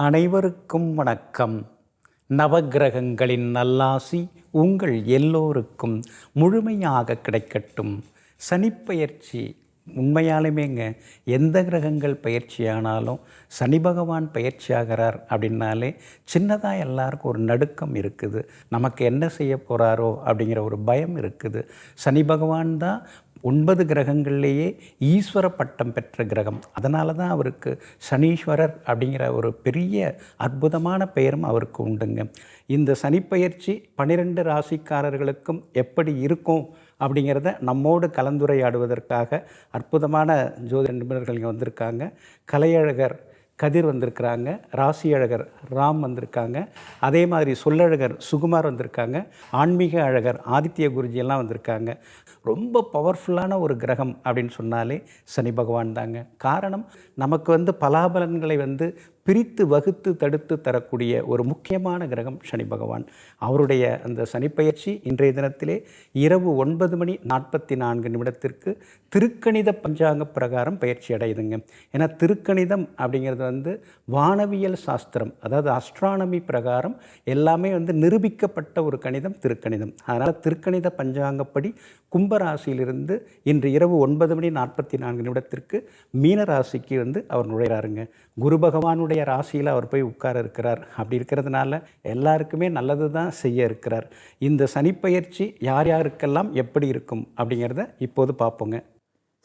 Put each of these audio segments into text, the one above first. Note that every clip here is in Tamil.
அனைவருக்கும் வணக்கம். நவக்கிரகங்களின் நல்லாசி உங்கள் எல்லோருக்கும் முழுமையாக கிடைக்கட்டும். சனிப்பெயர்ச்சி உண்மையாலுமேங்க, எந்த கிரகங்கள் பயிற்சியானாலும் சனி பகவான் பயிற்சியாகிறார் அப்படின்னாலே சின்னதாக எல்லாருக்கும் ஒரு நடுக்கம் இருக்குது. நமக்கு என்ன செய்ய போகிறாரோ அப்படிங்கிற ஒரு பயம் இருக்குது. சனி பகவான் தான் 9 கிரகங்கள்லேயே ஈஸ்வர பட்டம் பெற்ற கிரகம். அதனால தான் அவருக்கு சனீஸ்வரர் அப்படிங்கிற ஒரு பெரிய அற்புதமான பெயரும் அவருக்கு உண்டுங்க. இந்த சனிப்பெயர்ச்சி 12 ராசிக்காரர்களுக்கும் எப்படி இருக்கும் அப்படிங்கிறத நம்மோடு கலந்துரையாடுவதற்காக அற்புதமான ஜோதிட நிபுணர்கள் இங்கே வந்திருக்காங்க. கலையழகர் கதிர் வந்திருக்கிறாங்க, ராசி அழகர் ராம் வந்திருக்காங்க, அதே மாதிரி சொல்லழகர் சுகுமார் வந்திருக்காங்க, ஆன்மீக அழகர் ஆதித்ய குருஜி எல்லாம் வந்திருக்காங்க. ரொம்ப பவர்ஃபுல்லான ஒரு கிரகம் அப்படின்னு சொன்னாலே சனி பகவான் தாங்க. காரணம், நமக்கு பலாபலன்களை பிரித்து வகுத்து தடுத்து தரக்கூடிய ஒரு முக்கியமான கிரகம் சனி பகவான். அவருடைய அந்த சனிப்பெயர்ச்சி இன்றைய தினத்திலே இரவு 9:44 திருக்கணித பஞ்சாங்க பிரகாரம் பயிற்சி அடையுதுங்க. ஏன்னா திருக்கணிதம் அப்படிங்கிறது வானவியல் சாஸ்திரம், அதாவது அஸ்ட்ரானமி பிரகாரம் எல்லாமே நிரூபிக்கப்பட்ட ஒரு கணிதம் திருக்கணிதம். அதனால் திருக்கணித பஞ்சாங்கப்படி கும்பராசியிலிருந்து இன்று இரவு 9:44 மீனராசிக்கு அவர் நுழைகிறாருங்க. குரு பகவானுடைய ராசியில் அவர் போய் உட்கார இருக்கிறார். அப்படி இருக்கிறதுனால எல்லாருக்குமே நல்லது தான் செய்ய இருக்கிறார். இந்த சனிப்பெயர்ச்சி யார் யாருக்கெல்லாம் எப்படி இருக்கும் அப்படிங்கிறத இப்போது பார்ப்போங்க.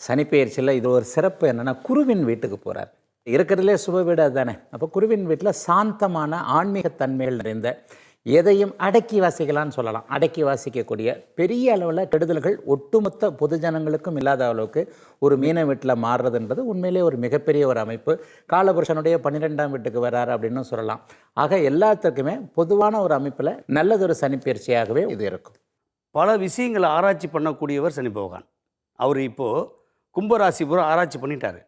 சனிப்பெயர்ச்சியில் இது ஒரு சிறப்பு என்னென்னா, குருவின் வீட்டுக்கு போகிறார். இருக்கிறதுலே சுப வீடு அதுதானே. அப்போ குருவின் வீட்டில் சாந்தமான ஆன்மீகத்தன்மைகள் நிறைந்த, எதையும் அடக்கி வாசிக்கலான்னு சொல்லலாம். அடக்கி வாசிக்கக்கூடிய பெரிய அளவில் கெடுதல்கள் ஒட்டுமொத்த பொதுஜனங்களுக்கும் இல்லாத அளவுக்கு ஒரு மீன வீட்டில் மாறுறதுன்றது உண்மையிலே ஒரு மிகப்பெரிய ஒரு அமைப்பு. காலபுருஷனுடைய 12ஆம் வீட்டுக்கு வர்றாரு அப்படின்னு சொல்லலாம். ஆக எல்லாத்துக்குமே பொதுவான ஒரு அமைப்பில் நல்லதொரு சனிப்பெயர்ச்சியாகவே இது இருக்கும். பல விஷயங்களை ஆராய்ச்சி பண்ணக்கூடியவர் சனி பகவான். அவர் இப்போது கும்பராசி பூரா ஆராய்ச்சி பண்ணிட்டார்.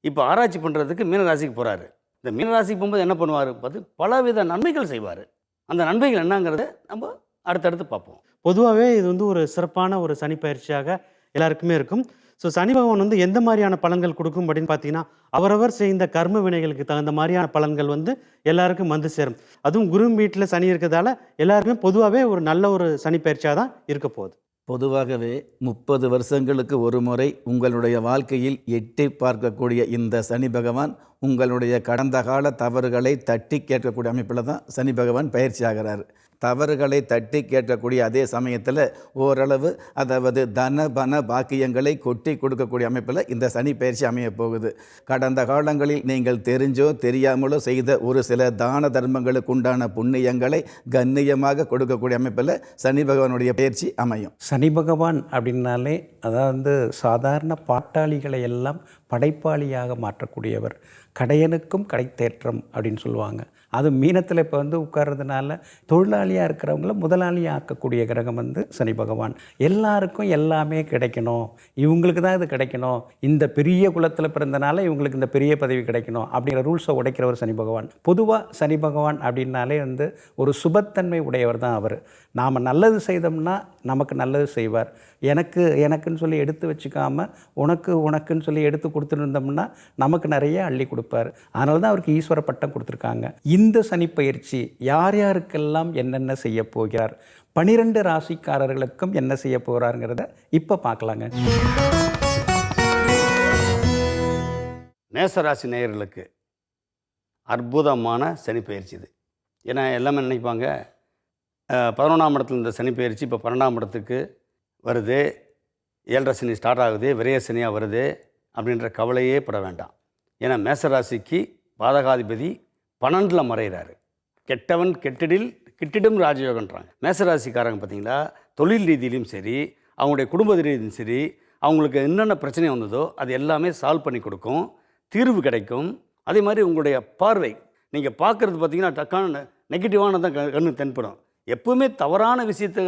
இப்போ ஆராய்ச்சி பண்ணுறதுக்கு மீனராசிக்கு போகிறாரு. இந்த மீனராசிக்கு போகும்போது என்ன பண்ணுவார் பார்த்து பலவித நன்மைகள் செய்வார். அந்த நன்மைகள் என்னங்கிறத நம்ம அடுத்தடுத்து பார்ப்போம். பொதுவாகவே இது ஒரு சிறப்பான ஒரு சனி பயிற்சியாக எல்லாருக்குமே இருக்கும். ஸோ சனி பகவான் எந்த மாதிரியான பலன்கள் கொடுக்கும் அப்படின்னு பார்த்தீங்கன்னா, அவரவர் செய்த கர்ம வினைகளுக்கு தகுந்த மாதிரியான பலன்கள் எல்லாருக்கும் சேரும். அதுவும் குரு வீட்டில் சனி இருக்கிறதால எல்லாருக்குமே பொதுவாகவே ஒரு நல்ல ஒரு சனி பயிற்சியாக தான் இருக்க போகுது. பொதுவாகவே 30 வருஷங்களுக்கு ஒரு முறை உங்களுடைய வாழ்க்கையில் எட்டி பார்க்கக்கூடிய இந்த சனி பகவான் உங்களுடைய கடந்த கால தவறுகளை தட்டி கேட்கக்கூடிய அமைப்பில் தான் சனி பகவான் பயிற்சி ஆகிறார். தவறுகளை தட்டி கேட்கக்கூடிய அதே சமயத்தில் ஓரளவு, அதாவது தன பன பாக்கியங்களை கொட்டி கொடுக்கக்கூடிய அமைப்பில் இந்த சனி பயிற்சி அமைய போகுது. கடந்த காலங்களில் நீங்கள் தெரிஞ்சோ தெரியாமலோ செய்த ஒரு சில தான தர்மங்களுக்கு உண்டான புண்ணியங்களை கண்ணியமாக கொடுக்கக்கூடிய அமைப்பில் சனி பகவானுடைய பயிற்சி அமையும். சனி பகவான் அப்படின்னாலே அதாவது சாதாரண பாட்டாளிகளை எல்லாம் படைப்பாளியாக மாற்றக்கூடியவர். கடையனுக்கும் கடைத்தேற்றம் அப்படின்னு சொல்லுவாங்க. அது மீனத்தில் இப்போ உட்கார்றதுனால தொழிலாளியாக இருக்கிறவங்கள முதலாளியாக ஆக்கக்கூடிய கிரகம் சனி பகவான். எல்லாருக்கும் எல்லாமே கிடைக்கணும், இவங்களுக்கு தான் இது கிடைக்கணும், இந்த பெரிய குலத்தில் பிறந்தனால இவங்களுக்கு இந்த பெரிய பதவி கிடைக்கணும் அப்படிங்கிற ரூல்ஸை உடைக்கிறவர் சனி பகவான். பொதுவாக சனி பகவான் அப்படின்னாலே ஒரு சுபத்தன்மை உடையவர் தான் அவர். நாம் நல்லது செய்தோம்னா நமக்கு நல்லது செய்வார். எனக்குன்னு சொல்லி எடுத்து வச்சுக்காம உனக்குன்னு சொல்லி எடுத்து கொடுத்துருந்தோம்னா நமக்கு நிறைய அள்ளி கொடுப்பார். அதனால தான் அவருக்கு ஈஸ்வர பட்டம் கொடுத்துருக்காங்க. இந்த சனிப்பெயர்ச்சி யார் யாருக்கெல்லாம் என்னென்ன செய்ய போகிறார், 12 ராசிக்காரர்களுக்கும் என்ன செய்ய போகிறாருங்கிறத இப்போ பார்க்கலாங்க. மேசராசி நேயர்களுக்கு அற்புதமான சனிப்பெயர்ச்சி இது. ஏன்னா எல்லாமே நினைப்பாங்க 11ஆம் இடத்துல இந்த சனிப்பெயர்ச்சி இப்போ 12ஆம் இடத்துக்கு வருது, 7.5 சனி ஸ்டார்ட் ஆகுது, விரைய சனியாக வருது அப்படின்ற கவலையே பட வேண்டாம். ஏன்னா மேசராசிக்கு பாதகாதிபதி 12ல் மறைகிறாரு. கெட்டவன் கிட்டிடும் ராஜயோகன்றாங்க. மேசராசிக்காரங்க பார்த்தீங்களா, தொழில் ரீதியிலும் சரி, அவங்களுடைய குடும்ப ரீதியிலும் சரி, அவங்களுக்கு என்னென்ன பிரச்சனை வந்ததோ அது எல்லாமே சால்வ் பண்ணி கொடுக்கும், தீர்வு கிடைக்கும். அதே மாதிரி உங்களுடைய பார்வை, நீங்கள் பார்க்குறது பார்த்தீங்கன்னா டக்கான நெகட்டிவானதான் கண்ணு தென்படும். எப்பவுமே தவறான விஷயத்தை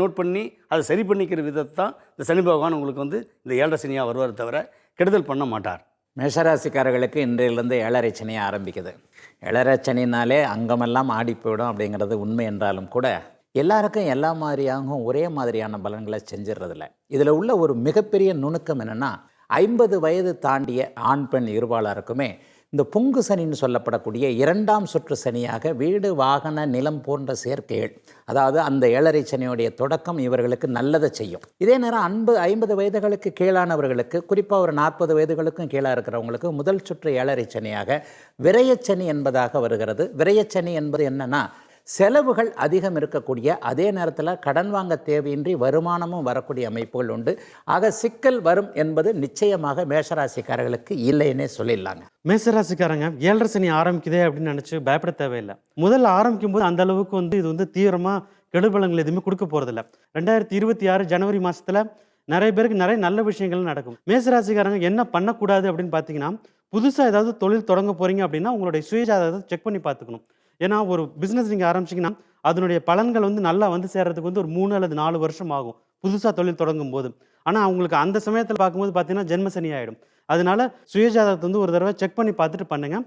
நோட் பண்ணி அதை சரி பண்ணிக்கிற விதத்தை தான் இந்த சனி பகவான் உங்களுக்கு இந்த 7.5 சனியாக வருவார், தவிர கெடுதல் பண்ண மாட்டார். மேஷராசிக்காரர்களுக்கு இன்றையிலிருந்து 7.5 சனியாக ஆரம்பிக்குது. 7.5 சனினாலே அங்கமெல்லாம் ஆடி போயிடும் அப்படிங்கிறது உண்மை என்றாலும் கூட எல்லாருக்கும் எல்லா மாதிரியாகவும் ஒரே மாதிரியான பலன்களை செஞ்சிடறதில்ல. இதில் உள்ள ஒரு மிகப்பெரிய நுணுக்கம் என்னென்னா, 50 வயது தாண்டிய ஆண் பெண் இருபாலருக்குமே இந்த பொங்கு சனின்னு சொல்லப்படக்கூடிய 2ஆம் சுற்று சனியாக வீடு வாகன நிலம் போன்ற சேர்க்கைகள், அதாவது அந்த 7.5 சனியுடைய தொடக்கம் இவர்களுக்கு நல்லதை செய்யும். இதே நேரம் 50 வயதுகளுக்கு கீழானவர்களுக்கு, குறிப்பாக ஒரு 40 வயதுகளுக்கும் கீழாக இருக்கிறவங்களுக்கு முதல் சுற்று 7.5 சனியாக விரயச்சனி என்பதாக வருகிறது. விரயச்சனி என்பது என்னன்னா, செலவுகள் அதிகம் இருக்கக்கூடிய, அதே நேரத்தில் கடன் வாங்க தேவையின்றி வருமானமும் வரக்கூடிய அமைப்புகள் உண்டு. ஆக சிக்கல் வரும் என்பது நிச்சயமாக மேஷராசிக்காரர்களுக்கு இல்லைன்னே சொல்லிடலாங்க. மேசராசிக்காரங்க 7.5 சனி ஆரம்பிக்குதே அப்படின்னு நினச்சி பயப்பட தேவையில்லை. முதல்ல ஆரம்பிக்கும் போது அந்த அளவுக்கு இது தீவிரமாக கெடுபலங்கள் எதுவுமே கொடுக்க போகிறதில்ல. 2026 ஜனவரி மாதத்தில் நிறைய பேருக்கு நிறைய நல்ல விஷயங்கள் நடக்கும். மேசராசிக்காரங்க என்ன பண்ணக்கூடாது அப்படின்னு பார்த்தீங்கன்னா, புதுசாக ஏதாவது தொழில் தொடங்க போகிறீங்க அப்படின்னா உங்களுடைய சுயஜாதகத்தை செக் பண்ணி பார்த்துக்கணும். ஏன்னா ஒரு பிஸ்னஸ் நீங்கள் ஆரம்பிச்சிங்கன்னா அதனுடைய பலன்கள் நல்லா சேர்றதுக்கு ஒரு 3 அல்லது 4 வருஷம் ஆகும் புதுசாக தொழில் தொடங்கும் போது. ஆனால் அவங்களுக்கு அந்த சமயத்தில் பார்க்கும்போது பார்த்தீங்கன்னா ஜென்மசனி ஆகிடும். அதனால சுயஜாதகத்தை ஒரு தடவை செக் பண்ணி பார்த்துட்டு பண்ணுங்க.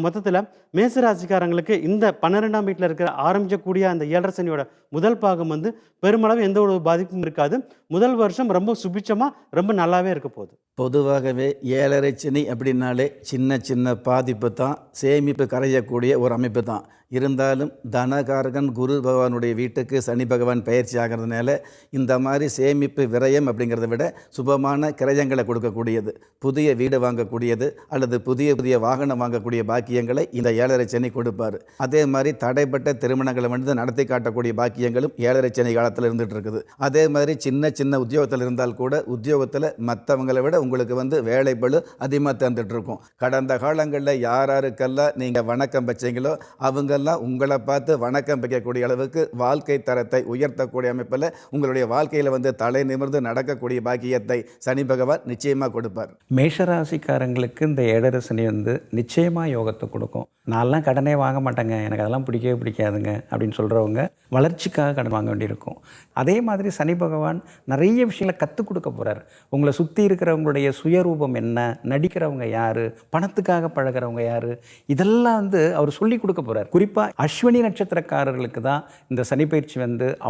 மொத்தத்தில் மேசராசிக்காரங்களுக்கு இந்த 12ஆம் வீட்டில் இருக்கிற ஆரம்பிக்கக்கூடிய அந்த 7.5 சனியோட முதல் பாகம் பெருமளவு எந்த ஒரு பாதிப்பும் இருக்காது. முதல் வருஷம் ரொம்ப சுபிட்சமாக ரொம்ப நல்லாவே இருக்க போகுது. பொதுவாகவே 7.5 சனி அப்படின்னாலே சின்ன சின்ன பாதிப்பு தான், சேமிப்பு கரையக்கூடிய ஒரு அமைப்பு தான். இருந்தாலும் தனகாரகன் குரு பகவானுடைய வீட்டுக்கு சனி பகவான் பயிற்சி ஆகிறதுனால இந்த மாதிரி சேமிப்பு விரயம் அப்படிங்கிறத விட சுபமான கிரயங்களை கொடுக்கக்கூடியது, புதிய வீடு வாங்கக்கூடியது அல்லது புதிய புதிய வாகனம் வாங்கக்கூடிய பாக்கியங்களை இந்த 7.5 சனி கொடுப்பார். அதே மாதிரி தடைப்பட்ட திருமணங்களை நடத்தி காட்டக்கூடிய பாக்கியங்களும் 7.5 சனி காலத்தில் இருந்துகிட்டு இருக்குது. அதே மாதிரி சின்ன சின்ன உத்தியோகத்தில் இருந்தால் கூட உத்தியோகத்தில் மற்றவங்களை விட உங்களுக்கு வேலை பளு அதிகமாக தந்துட்டு இருக்கும். கடந்த காலங்களில் யாருக்கெல்லாம் நீங்கள் வணக்கம் வச்சீங்களோ அவங்க உங்களை பார்த்து வணக்கம் வைக்கக்கூடிய அளவுக்கு வாழ்க்கை தரத்தை உயர்த்தக்கூடிய அமைப்பில் உங்களுடைய வாழ்க்கையில் தலை நிமிர்ந்து நடக்கக்கூடிய பாக்கியத்தை சனி பகவான் நிச்சயமாக கொடுப்பார். மேஷராசிக்காரங்களுக்கு இந்த 7.5 சனி நிச்சயமாக யோகத்தை கொடுக்கும். நான்லாம் கடனே வாங்க மாட்டேங்க, எனக்கு அதெல்லாம் பிடிக்கவே பிடிக்காதுங்க அப்படின்னு சொல்கிறவங்க வளர்ச்சிக்காக கடன் வாங்க வேண்டியிருக்கும். அதே மாதிரி சனி பகவான் நிறைய விஷயங்களை கற்றுக் கொடுக்க போகிறார். உங்களை சுற்றி இருக்கிறவங்களுடைய சுயரூபம் என்ன, நடிக்கிறவங்க யார், பணத்துக்காக பழகிறவங்க யார், இதெல்லாம் அவர் சொல்லி கொடுக்க போகிறார். குறிப்பாக அஸ்வினி நட்சத்திரக்காரர்களுக்கு தான் இந்த சனிப்பயிற்சி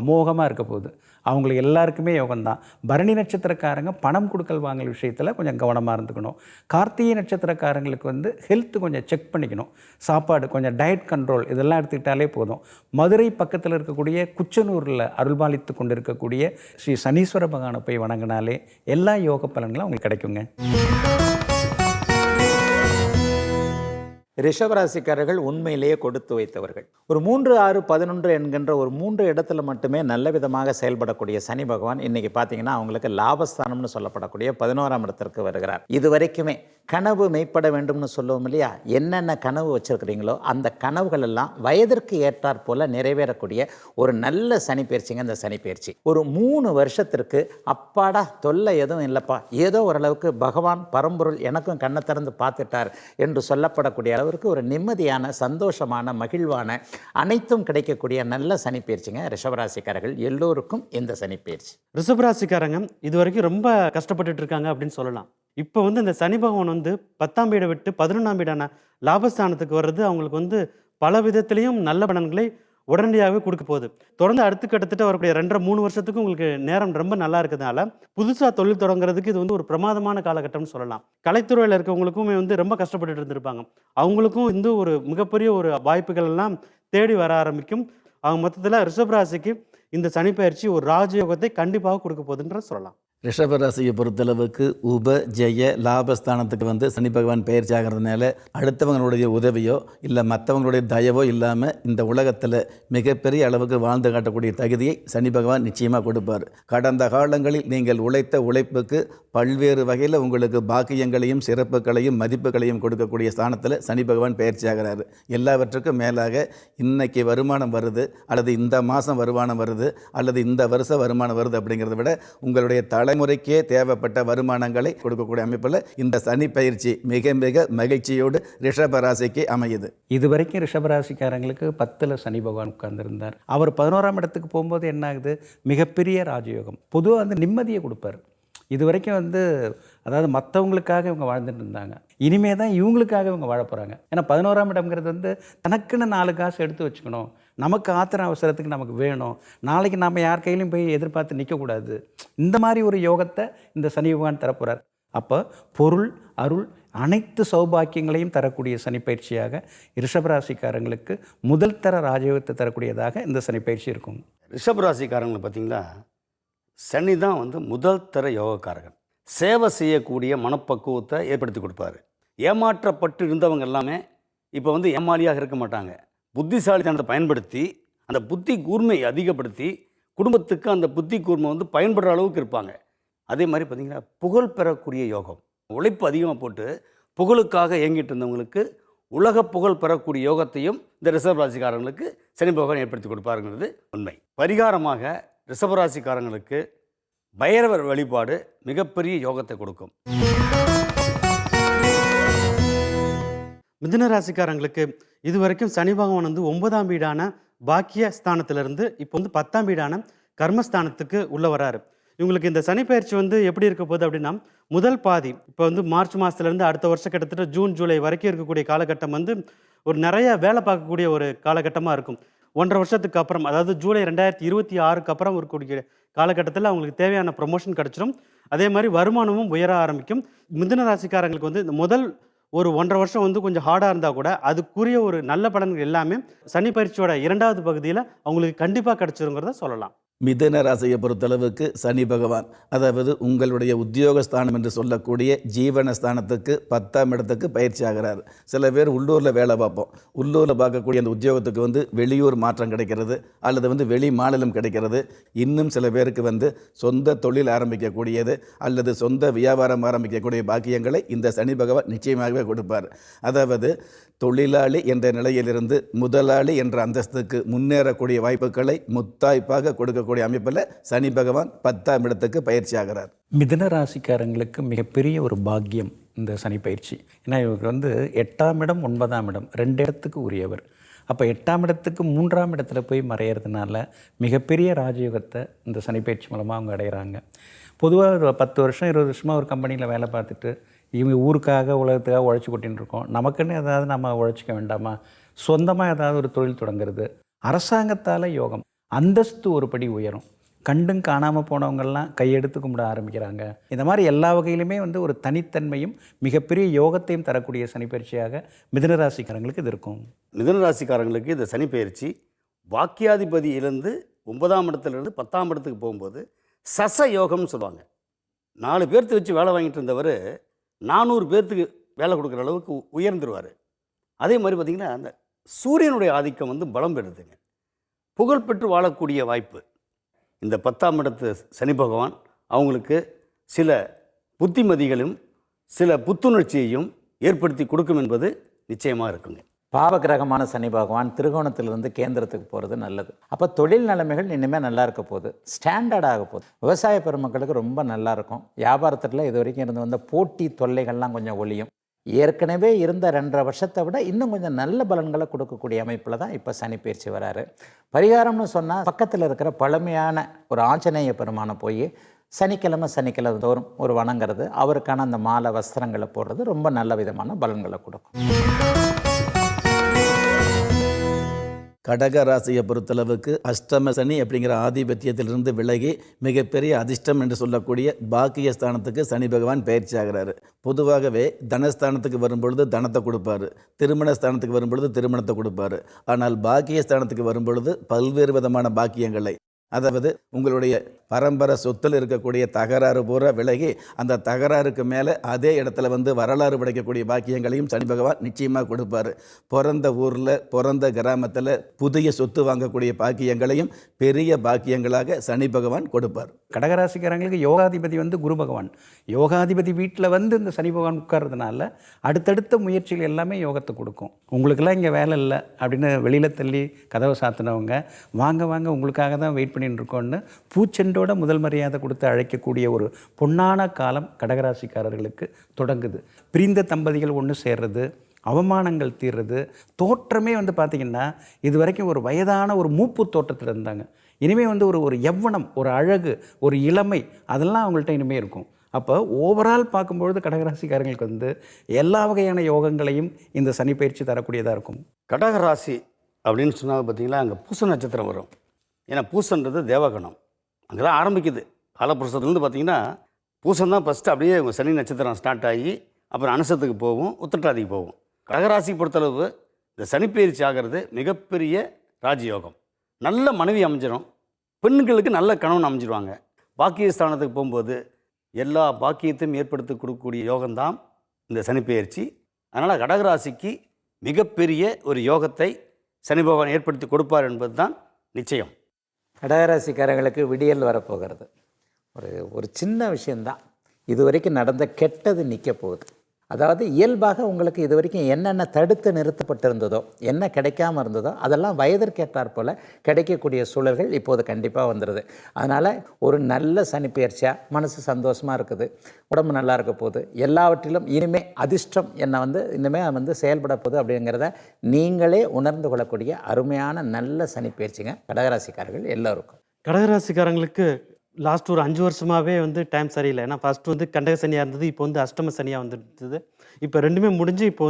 அமோகமாக இருக்க போகுது. அவங்களுக்கு எல்லாருக்குமே யோகம்தான். பரணி நட்சத்திரக்காரங்க பணம் கொடுக்கல் வாங்கல் விஷயத்தில் கொஞ்சம் கவனமாக இருந்துக்கணும். கார்த்திகை நட்சத்திரக்காரங்களுக்கு ஹெல்த் கொஞ்சம் செக் பண்ணிக்கணும். சாப்பாடு கொஞ்சம் டயட் கண்ட்ரோல் இதெல்லாம் எடுத்துக்கிட்டாலே போதும். மதுரை பக்கத்தில் இருக்கக்கூடிய குச்சனூரில் அருள்பாலித்து கொண்டு இருக்கக்கூடிய ஸ்ரீ சனீஸ்வர பகவானை போய் வணங்கினாலே எல்லா யோக பலன்களும் அவங்களுக்கு கிடைக்குங்க. ரிஷபராசிக்காரர்கள் உண்மையிலேயே கொடுத்து வைத்தவர்கள். ஒரு 3, 6, 11 என்கின்ற ஒரு 3 இடத்துல மட்டுமே நல்ல விதமாக செயல்படக்கூடிய சனி பகவான் இன்னைக்கு பார்த்தீங்கன்னா அவங்களுக்கு லாபஸ்தானம்னு சொல்லப்படக்கூடிய 11ஆம் இடத்திற்கு வருகிறார். இது வரைக்குமே கனவு மெய்ப்பட வேண்டும்னு சொல்லுவோம் இல்லையா, என்னென்ன கனவு வச்சிருக்கிறீங்களோ அந்த கனவுகள் எல்லாம் வயதிற்கு ஏற்றாற் போல நிறைவேறக்கூடிய ஒரு நல்ல சனி பயிற்சிங்க இந்த சனி பயிற்சி. ஒரு 3 வருஷத்திற்கு அப்பாடா தொல்லை எதுவும் இல்லைப்பா, ஏதோ ஓரளவுக்கு பகவான் பரம்பொருள் எனக்கும் கண்ணை திறந்து பார்த்துட்டார் என்று சொல்லப்படக்கூடிய அளவிற்கு ஒரு நிம்மதியான சந்தோஷமான மகிழ்வான அனைத்தும் கிடைக்கக்கூடிய நல்ல சனி பயிற்சிங்க ரிஷபராசிக்காரர்கள் எல்லோருக்கும் இந்த சனி பயிற்சி. ரிஷபராசிக்காரங்க இது வரைக்கும் ரொம்ப கஷ்டப்பட்டுட்டு இருக்காங்க அப்படின்னு சொல்லலாம். இப்போ இந்த சனி பகவான் 10ஆம் வீடை விட்டு 11ஆம் வீடான லாபஸ்தானத்துக்கு வர்றது அவங்களுக்கு பல விதத்திலையும் நல்ல பலன்களை உடனடியாகவே கொடுக்க போகுது. தொடர்ந்து அடுத்து கிட்டத்தட்ட வரக்கூடிய 2.5-3 வருஷத்துக்கு உங்களுக்கு நேரம் ரொம்ப நல்லா இருக்கிறதுனால புதுசாக தொழில் தொடங்குறதுக்கு இது ஒரு பிரமாதமான காலகட்டம்னு சொல்லலாம். கலைத்துறையில் இருக்கவங்களுக்குமே ரொம்ப கஷ்டப்பட்டுட்டு இருந்திருப்பாங்க. அவங்களுக்கும் ஒரு மிகப்பெரிய ஒரு வாய்ப்புகள் எல்லாம் தேடி வர ஆரம்பிக்கும். அவங்க மொத்தத்தில் ரிஷபராசிக்கு இந்த சனி பயிற்சி ஒரு ராஜயோகத்தை கண்டிப்பாக கொடுக்க போகுதுன்ற சொல்லலாம். ரிஷபராசியை பொறுத்தளவுக்கு உப ஜெய லாபஸ்தானத்துக்கு சனி பகவான் பயிற்சி ஆகிறதுனால அடுத்தவங்களுடைய உதவியோ இல்லை மற்றவங்களுடைய தயவோ இல்லாமல் இந்த உலகத்தில் மிகப்பெரிய அளவுக்கு வாழ்ந்து காட்டக்கூடிய தகுதியை சனி பகவான் நிச்சயமாக கொடுப்பார். கடந்த காலங்களில் நீங்கள் உழைத்த உழைப்புக்கு பல்வேறு வகையில் உங்களுக்கு பாக்கியங்களையும் சிறப்புகளையும் மதிப்புகளையும் கொடுக்கக்கூடிய ஸ்தானத்தில் சனி பகவான் பயிற்சி ஆகிறாரு. எல்லாவற்றுக்கும் மேலாக இன்னைக்கு வருமானம் வருது அல்லது இந்த மாதம் வருமானம் வருது அல்லது இந்த வருஷம் வருமானம் வருது அப்படிங்கிறத விட உங்களுடைய தலைமுறைக்கே தேவைப்பட்ட வருமானங்களை கொடுக்கக்கூடிய அமைப்பில் இந்த சனி பயிற்சி மிக மிக மகிழ்ச்சியோடு ரிஷபராசிக்கு அமையுது. இதுவரைக்கும் ரிஷபராசிக்காரங்களுக்கு 10ல் சனி பகவான் உட்கார்ந்துருந்தார். அவர் 11ஆம் இடத்துக்கு போகும்போது என்ன ஆகுது, மிகப்பெரிய ராஜயோகம். பொதுவாக நிம்மதியை கொடுப்பார். இது வரைக்கும் அதாவது மற்றவங்களுக்காக இவங்க வாழ்ந்துட்டு இருந்தாங்க, இனிமே தான் இவங்களுக்காக இவங்க வாழ போகிறாங்க. ஏன்னா 11ஆம் இடம்ங்கிறது தனக்குன்னு 4 காசு எடுத்து வச்சுக்கணும், நமக்கு ஆத்திர அவசரத்துக்கு நமக்கு வேணும், நாளைக்கு நம்ம யார் கையிலையும் போய் எதிர்பார்த்து நிற்கக்கூடாது. இந்த மாதிரி ஒரு யோகத்தை இந்த சனி பகவான் தரப்போகிறார். அப்போ பொருள் அருள் அனைத்து சௌபாக்கியங்களையும் தரக்கூடிய சனிப்பயிற்சியாக ரிஷபராசிக்காரங்களுக்கு முதல் தர ராஜயோகத்தை தரக்கூடியதாக இந்த சனிப்பயிற்சி இருக்கும். ரிஷபராசிக்காரங்களை பார்த்தீங்களா, சனி தான் வந்து முதல் தர யோகக்காரகன். சேவை செய்யக்கூடிய மனப்பக்குவத்தை ஏற்படுத்தி கொடுப்பாரு. ஏமாற்றப்பட்டு இருந்தவங்க எல்லாமே இப்போ வந்து ஏமாளியாக இருக்க மாட்டாங்க. புத்திசாலித்தனத்தை பயன்படுத்தி அந்த புத்தி கூர்மையை அதிகப்படுத்தி குடும்பத்துக்கு அந்த புத்தி கூர்மை வந்து பயன்படுற அளவுக்கு இருப்பாங்க. அதே மாதிரி பார்த்திங்கன்னா புகழ் பெறக்கூடிய யோகம். உழைப்பு அதிகமாக போட்டு புகழுக்காக இயங்கிட்டு இருந்தவங்களுக்கு உலக புகழ் பெறக்கூடிய யோகத்தையும் இந்த ரிஷபராசிக்காரங்களுக்கு சனி பகவான் ஏற்படுத்தி கொடுப்பாருங்கிறது உண்மை. பரிகாரமாக ரிஷபராசிக்காரங்களுக்கு பைரவர் வழிபாடு மிகப்பெரிய யோகத்தை கொடுக்கும். மிதுன ராசிக்காரங்களுக்கு இது வரைக்கும் சனி பகவான் வந்து 9ஆம் வீடான பாக்கிய ஸ்தானத்திலிருந்து இப்போ வந்து 10ஆம் வீடான கர்மஸ்தானத்துக்கு உள்ள வராரு. இவங்களுக்கு இந்த சனி பயிற்சி வந்து எப்படி இருக்க போகுது அப்படின்னா, முதல் பாதி இப்போ வந்து மார்ச் மாதத்துலேருந்து அடுத்த வருஷம் கிட்டத்தட்ட ஜூன் ஜூலை வரைக்கும் இருக்கக்கூடிய காலகட்டம் வந்து ஒரு நிறைய வேலை பார்க்கக்கூடிய ஒரு காலகட்டமாக இருக்கும். 1.5 வருஷத்துக்கு அப்புறம், அதாவது ஜூலை 2026க்கு அப்புறம் இருக்கக்கூடிய காலகட்டத்தில் அவங்களுக்கு தேவையான ப்ரொமோஷன் கிடச்சிடும். அதே மாதிரி வருமானமும் உயர ஆரம்பிக்கும். மிதுன ராசிக்காரங்களுக்கு வந்து இந்த முதல் ஒரு 1.5 வருஷம் வந்து கொஞ்சம் ஹார்டாக இருந்தால் கூட அதுக்குரிய ஒரு நல்ல பலன்கள் எல்லாமே சனி பயிற்சியோட 2வது பகுதியில் அவங்களுக்கு கண்டிப்பாக கிடச்சிருங்கிறத சொல்லலாம். மிதுன ராசியை பொறுத்தளவுக்கு சனி பகவான், அதாவது உங்களுடைய உத்தியோகஸ்தானம் என்று சொல்லக்கூடிய ஜீவனஸ்தானத்துக்கு 10ஆம் இடத்துக்கு பயிற்சி ஆகிறார். சில பேர் உள்ளூரில் வேலை பார்ப்போம். உள்ளூரில் பார்க்கக்கூடிய அந்த உத்தியோகத்துக்கு வந்து வெளியூர் மாற்றம் கிடைக்கிறது, அல்லது வந்து வெளி மாநிலம் கிடைக்கிறது. இன்னும் சில பேருக்கு வந்து சொந்த தொழில் ஆரம்பிக்கக்கூடியது அல்லது சொந்த வியாபாரம் ஆரம்பிக்கக்கூடிய பாக்கியங்களை இந்த சனி பகவான் நிச்சயமாகவே கொடுப்பார். அதாவது தொழிலாளி என்ற நிலையிலிருந்து முதலாளி என்ற அந்தஸ்துக்கு முன்னேறக்கூடிய வாய்ப்புகளை முத்தாய்ப்பாக கொடுக்கக்கூடிய அமைப்பில் சனி பகவான் 10ஆம் இடத்துக்கு பயிற்சி ஆகிறார். மிதுன ராசிக்காரங்களுக்கு மிகப்பெரிய ஒரு பாக்கியம் இந்த சனி பயிற்சி. ஏன்னா இவருக்கு வந்து 8ஆம் இடம் 9ஆம் இடம் 2 இடத்துக்கு உரியவர். அப்போ 8ஆம் இடத்துக்கு 3ஆம் இடத்துல போய் மறையிறதுனால மிகப்பெரிய ராஜயோகத்தை இந்த சனி பயிற்சி மூலமாக அவங்க அடைகிறாங்க. பொதுவாக 10 வருஷம் 20 வருஷமாக ஒரு கம்பெனியில் வேலை பார்த்துட்டு இவங்க ஊருக்காக உலகத்துக்காக உழைச்சி கொட்டின்னு இருக்கோம். நமக்குன்னு ஏதாவது நம்ம உழைச்சிக்க வேண்டாமா, சொந்தமாக ஏதாவது ஒரு தொழில் தொடங்குறது, அரசாங்கத்தால் யோகம், அந்தஸ்து ஒரு படி உயரும், கண்டும் காணாமல் போனவங்கள்லாம் கையெடுத்து கும்பிட ஆரம்பிக்கிறாங்க. இந்த மாதிரி எல்லா வகையிலுமே வந்து ஒரு தனித்தன்மையும் மிகப்பெரிய யோகத்தையும் தரக்கூடிய சனிப்பயிற்சியாக மிதுன ராசிக்காரங்களுக்கு இது இருக்கும். மிதுன ராசிக்காரங்களுக்கு இந்த சனி பயிற்சி வாக்கியாதிபதியிலிருந்து 9ஆம் இடத்துலேருந்து 10ஆம் இடத்துக்கு போகும்போது சச யோகம்னு சொல்லுவாங்க. 4 பேர்த்து வச்சு வேலை வாங்கிட்டு இருந்தவர் 400 பேர்த்துக்கு வேலை கொடுக்குற அளவுக்கு உயர்ந்துருவார். அதே மாதிரி பார்த்திங்கன்னா அந்த சூரியனுடைய ஆதிக்கம் வந்து பலம் பெறுதுங்க. புகழ்பெற்று வாழக்கூடிய வாய்ப்பு இந்த 10ஆம் இடத்து சனி பகவான் அவங்களுக்கு சில புத்திமதிகளும் சில புத்துணர்ச்சியையும் ஏற்படுத்தி கொடுக்கும் என்பது நிச்சயமாக இருக்குங்க. பாவகிரகமான சனி பகவான் திருகோணத்திலிருந்து கேந்திரத்துக்கு போகிறது நல்லது. அப்போ தொழில் நிலைமைகள் இனிமேல் நல்லா இருக்க போகுது, ஸ்டாண்டர்டாக போகுது. விவசாய பெருமக்களுக்கு ரொம்ப நல்லா இருக்கும். வியாபாரத்தில் இது வரைக்கும் இருந்து வந்த போட்டி தொல்லைகள்லாம் கொஞ்சம் ஒழியும். ஏற்கனவே இருந்த 2.5 வருஷத்தை விட இன்னும் கொஞ்சம் நல்ல பலன்களை கொடுக்கக்கூடிய அமைப்பில் தான் இப்போ சனி பயிற்சி வராரு. பரிகாரம்னு சொன்னால் பக்கத்தில் இருக்கிற பழமையான ஒரு ஆஞ்சநேய பெருமானை போய் சனிக்கிழமை தோறும் ஒரு வணங்குறது, அவருக்கான அந்த மாலை வஸ்திரங்களை போடுறது ரொம்ப நல்ல விதமான பலன்களை கொடுக்கும். கடக ராசியை பொறுத்தளவுக்கு அஷ்டம சனி அப்படிங்கிற ஆதிபத்தியத்திலிருந்து விலகி மிகப்பெரிய அதிர்ஷ்டம் என்று சொல்லக்கூடிய பாக்கியஸ்தானத்துக்கு சனி பகவான் பயிற்சி ஆகிறாரு. பொதுவாகவே தனஸ்தானத்துக்கு வரும்பொழுது தனத்தை கொடுப்பாரு, திருமணஸ்தானத்துக்கு வரும்பொழுது திருமணத்தை கொடுப்பாரு. ஆனால் பாக்கியஸ்தானத்துக்கு வரும்பொழுது பல்வேறு விதமான பாக்கியங்களை, அதாவது உங்களுடைய பரம்பரை சொத்தில் இருக்கக்கூடிய தகராறு பூரா விலகி அந்த தகராறுக்கு மேலே அதே இடத்துல வந்து வரலாறு படைக்கக்கூடிய பாக்கியங்களையும் சனி பகவான் நிச்சயமாக கொடுப்பார். பிறந்த ஊரில் பிறந்த கிராமத்தில் புதிய சொத்து வாங்கக்கூடிய பாக்கியங்களையும் பெரிய பாக்கியங்களாக சனி பகவான் கொடுப்பார். கடகராசிக்காரங்களுக்கு யோகாதிபதி வந்து குரு பகவான். யோகாதிபதி வீட்டில் வந்து இந்த சனி பகவான் உட்கார்றதுனால அடுத்தடுத்த முயற்சிகள் எல்லாமே யோகத்தை கொடுக்கும். உங்களுக்கெல்லாம் இங்கே வேலை இல்லை அப்படின்னு வெளியில் தள்ளி கதவை சாத்தினவங்க வாங்க வாங்க உங்களுக்காக தான் வெயிட் பண்ணிட்டு இருக்கோன்னு பூச்செண்டோட முதல் மரியாதை கொடுத்து அழைக்கக்கூடிய ஒரு பொன்னான காலம் கடகராசிக்காரர்களுக்கு தொடங்குது. பிரிந்த தம்பதிகள் ஒன்று சேர்றது, அவமானங்கள் தீர்றது, தோற்றமே வந்து பார்த்திங்கன்னா இது வரைக்கும் ஒரு வயதான ஒரு மூப்பு தோற்றத்தில் இருந்தாங்க. இனிமேல் வந்து ஒரு யவ்வனம், ஒரு அழகு, ஒரு இளமை, அதெல்லாம் அவங்கள்ட்ட இனிமேல் இருக்கும். அப்போ ஓவரால் பார்க்கும்பொழுது கடகராசிக்காரங்களுக்கு வந்து எல்லா வகையான யோகங்களையும் இந்த சனி பயிற்சி தரக்கூடியதாக இருக்கும். கடகராசி அப்படின்னு சொன்னால் பார்த்தீங்களா, அங்கே பூச நட்சத்திரம் வரும். ஏன்னா பூசன்றது தேவகணம், அங்கே தான் ஆரம்பிக்குது. காலப்புருஷத்துலேருந்து பார்த்தீங்கன்னா பூசம் தான் ஃபஸ்ட்டு. அப்படியே சனி நட்சத்திரம் ஸ்டார்ட் ஆகி அப்புறம் அனுசத்துக்கு போகும், உத்திரட்டாதிக்கு போகும். கடகராசி பொறுத்தளவு இந்த சனிப்பெயர்ச்சி ஆகிறது மிகப்பெரிய ராஜயோகம். நல்ல மனைவி அமைஞ்சிடும், பெண்களுக்கு நல்ல கணவன் அமைஞ்சிருவாங்க. பாக்கியஸ்தானத்துக்கு போகும்போது எல்லா பாக்கியத்தையும் ஏற்படுத்தி கொடுக்கக்கூடிய யோகம்தான் இந்த சனிப்பெயர்ச்சி. அதனால் கடகராசிக்கு மிகப்பெரிய ஒரு யோகத்தை சனி பகவான் ஏற்படுத்தி கொடுப்பார் என்பது தான் நிச்சயம். கடகராசிக்காரங்களுக்கு விடியல் வரப்போகிறது. ஒரு சின்ன விஷயந்தான், இது வரைக்கும் நடந்த கெட்டது நிற்க போகுது. அதாவது இயல்பாக உங்களுக்கு இது வரைக்கும் என்னென்ன தடுத்து நிறுத்தப்பட்டிருந்ததோ, என்ன கிடைக்காம இருந்ததோ, அதெல்லாம் வயதிற்கேற்றாற் போல் கிடைக்கக்கூடிய சூழல்கள் இப்போது கண்டிப்பாக வந்துடுது. அதனால் ஒரு நல்ல சனிப்பெயர்ச்சியாக மனசு சந்தோஷமாக இருக்குது, உடம்பு நல்லா இருக்க போகுது. எல்லாவற்றிலும் இனிமேல் அதிர்ஷ்டம் இனிமேல் செயல்பட போகுது அப்படிங்கிறத நீங்களே உணர்ந்து கொள்ளக்கூடிய அருமையான நல்ல சனிப்பெயர்ச்சிங்க கடகராசிக்காரர்கள் எல்லோருக்கும். கடகராசிக்காரங்களுக்கு லாஸ்ட் ஒரு 5 வருஷமாகவே டைம் சரியில்லை. ஏன்னா ஃபஸ்ட்டு கண்டக சனியாக இருந்தது, இப்போ அஷ்டம சனியாக வந்துருந்தது. இப்போ ரெண்டுமே முடிஞ்சு இப்போ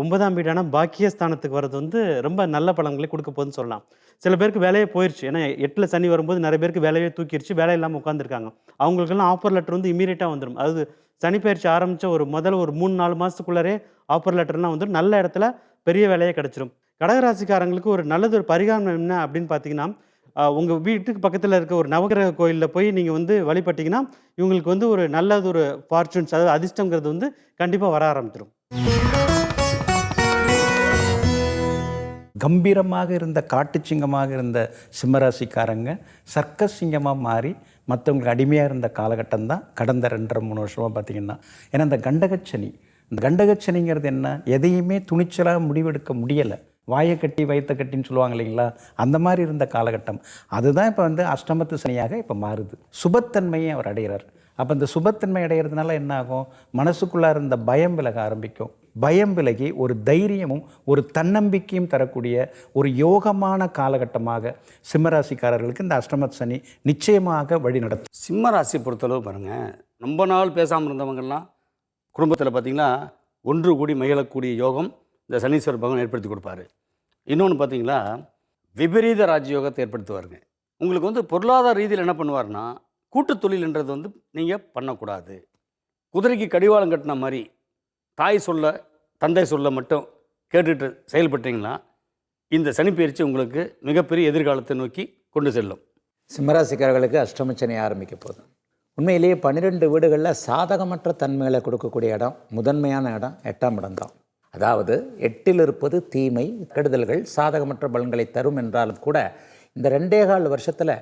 9ஆம் வீடான பாக்கியஸ்தானத்துக்கு வர்றது ரொம்ப நல்ல பலன்களை கொடுக்க போகுதுன்னு சொல்லலாம். சில பேருக்கு வேலையே போயிடுச்சு. ஏன்னா 8ல் சனி வரும்போது நிறைய பேருக்கு வேலையே தூக்கிடுச்சு, வேலை இல்லாமல் உட்காந்துருக்காங்க. அவங்களுக்கெல்லாம் ஆஃபர் லெட்டர் இமீடியட்டாக வந்துடும். அது சனிப்பெயர்ச்சி ஆரம்பித்த முதல்ல ஒரு 3-4 மாதத்துக்குள்ளரே ஆஃபர் லெட்டர்லாம் நல்ல இடத்துல பெரிய வேலையே கிடச்சிரும். கடகராசிக்காரங்களுக்கு ஒரு நல்லது ஒரு பரிகாரம் என்ன அப்படின்னு பார்த்தீங்கன்னா, உங்கள் வீட்டுக்கு பக்கத்தில் இருக்க ஒரு நவகிரக கோயிலில் போய் நீங்கள் வழிபட்டிங்கன்னா இவங்களுக்கு ஒரு நல்லது ஒரு ஃபார்ச்சூன்ஸ், அதாவது அதிர்ஷ்டங்கிறது கண்டிப்பாக வர ஆரம்பிச்சிடும். கம்பீரமாக இருந்த காட்டுச்சிங்கமாக இருந்த சிம்மராசிக்காரங்க சர்க்கஸ் சிங்கமாக மாறி மற்றவங்களுக்கு அடிமையாக இருந்த காலகட்டம் தான் கடந்த 2.5-3 வருஷமாக பார்த்திங்கன்னா. ஏன்னா இந்த கண்டகச்சனிங்கிறது என்ன, எதையுமே துணிச்சலாக முடிவெடுக்க முடியலை. வாயை கட்டி வயிற்ற கட்டின்னு சொல்லுவாங்க இல்லைங்களா, அந்த மாதிரி இருந்த காலகட்டம். அதுதான் இப்போ அஷ்டமத்து சனியாக இப்போ மாறுது. சுபத்தன்மையை அவர் அடைகிறார். அப்போ இந்த சுபத்தன்மை அடைகிறதுனால என்ன ஆகும், மனசுக்குள்ளே இருந்த பயம் விலக ஆரம்பிக்கும். பயம் விலகி ஒரு தைரியமும் ஒரு தன்னம்பிக்கையும் தரக்கூடிய ஒரு யோகமான காலகட்டமாக சிம்மராசிக்காரர்களுக்கு இந்த அஷ்டமத்து சனி நிச்சயமாக வழி நடத்தும். சிம்மராசி பொறுத்தளவு பாருங்கள், ரொம்ப நாள் பேசாமல் இருந்தவங்கெல்லாம் குடும்பத்தில் பார்த்திங்கன்னா ஒன்று கூடி மகிழக்கூடிய யோகம் இந்த சனீஸ்வர பகவான் ஏற்படுத்தி கொடுப்பாரு. இன்னொன்று பார்த்தீங்களா, விபரீத ராஜயோகத்தை ஏற்படுத்துவாருங்க. உங்களுக்கு பொருளாதார ரீதியில் என்ன பண்ணுவார்னா, கூட்டு தொழில்ன்றது நீங்கள் பண்ணக்கூடாது. குதிரைக்கு கடிவாளம் கட்டின மாதிரி தாய் சொல்ல தந்தை சொல்ல மட்டும் கேட்டுட்டு செயல்பட்டீங்கன்னா இந்த சனிப்பெயர்ச்சி உங்களுக்கு மிகப்பெரிய எதிர்காலத்தை நோக்கி கொண்டு செல்லும். சிம்மராசிக்காரர்களுக்கு அஷ்டமச்சனி ஆரம்பிக்க போகுது. உண்மையிலேயே 12 வீடுகளில் சாதகமற்ற தன்மைகளை கொடுக்கக்கூடிய இடம், முதன்மையான இடம் 8ஆம் இடம் தான். அதாவது 8ல் இருப்பது தீமை, கெடுதல்கள், சாதகமற்ற பலன்களை தரும் என்றாலும் கூட இந்த 2.25 வருஷத்தில்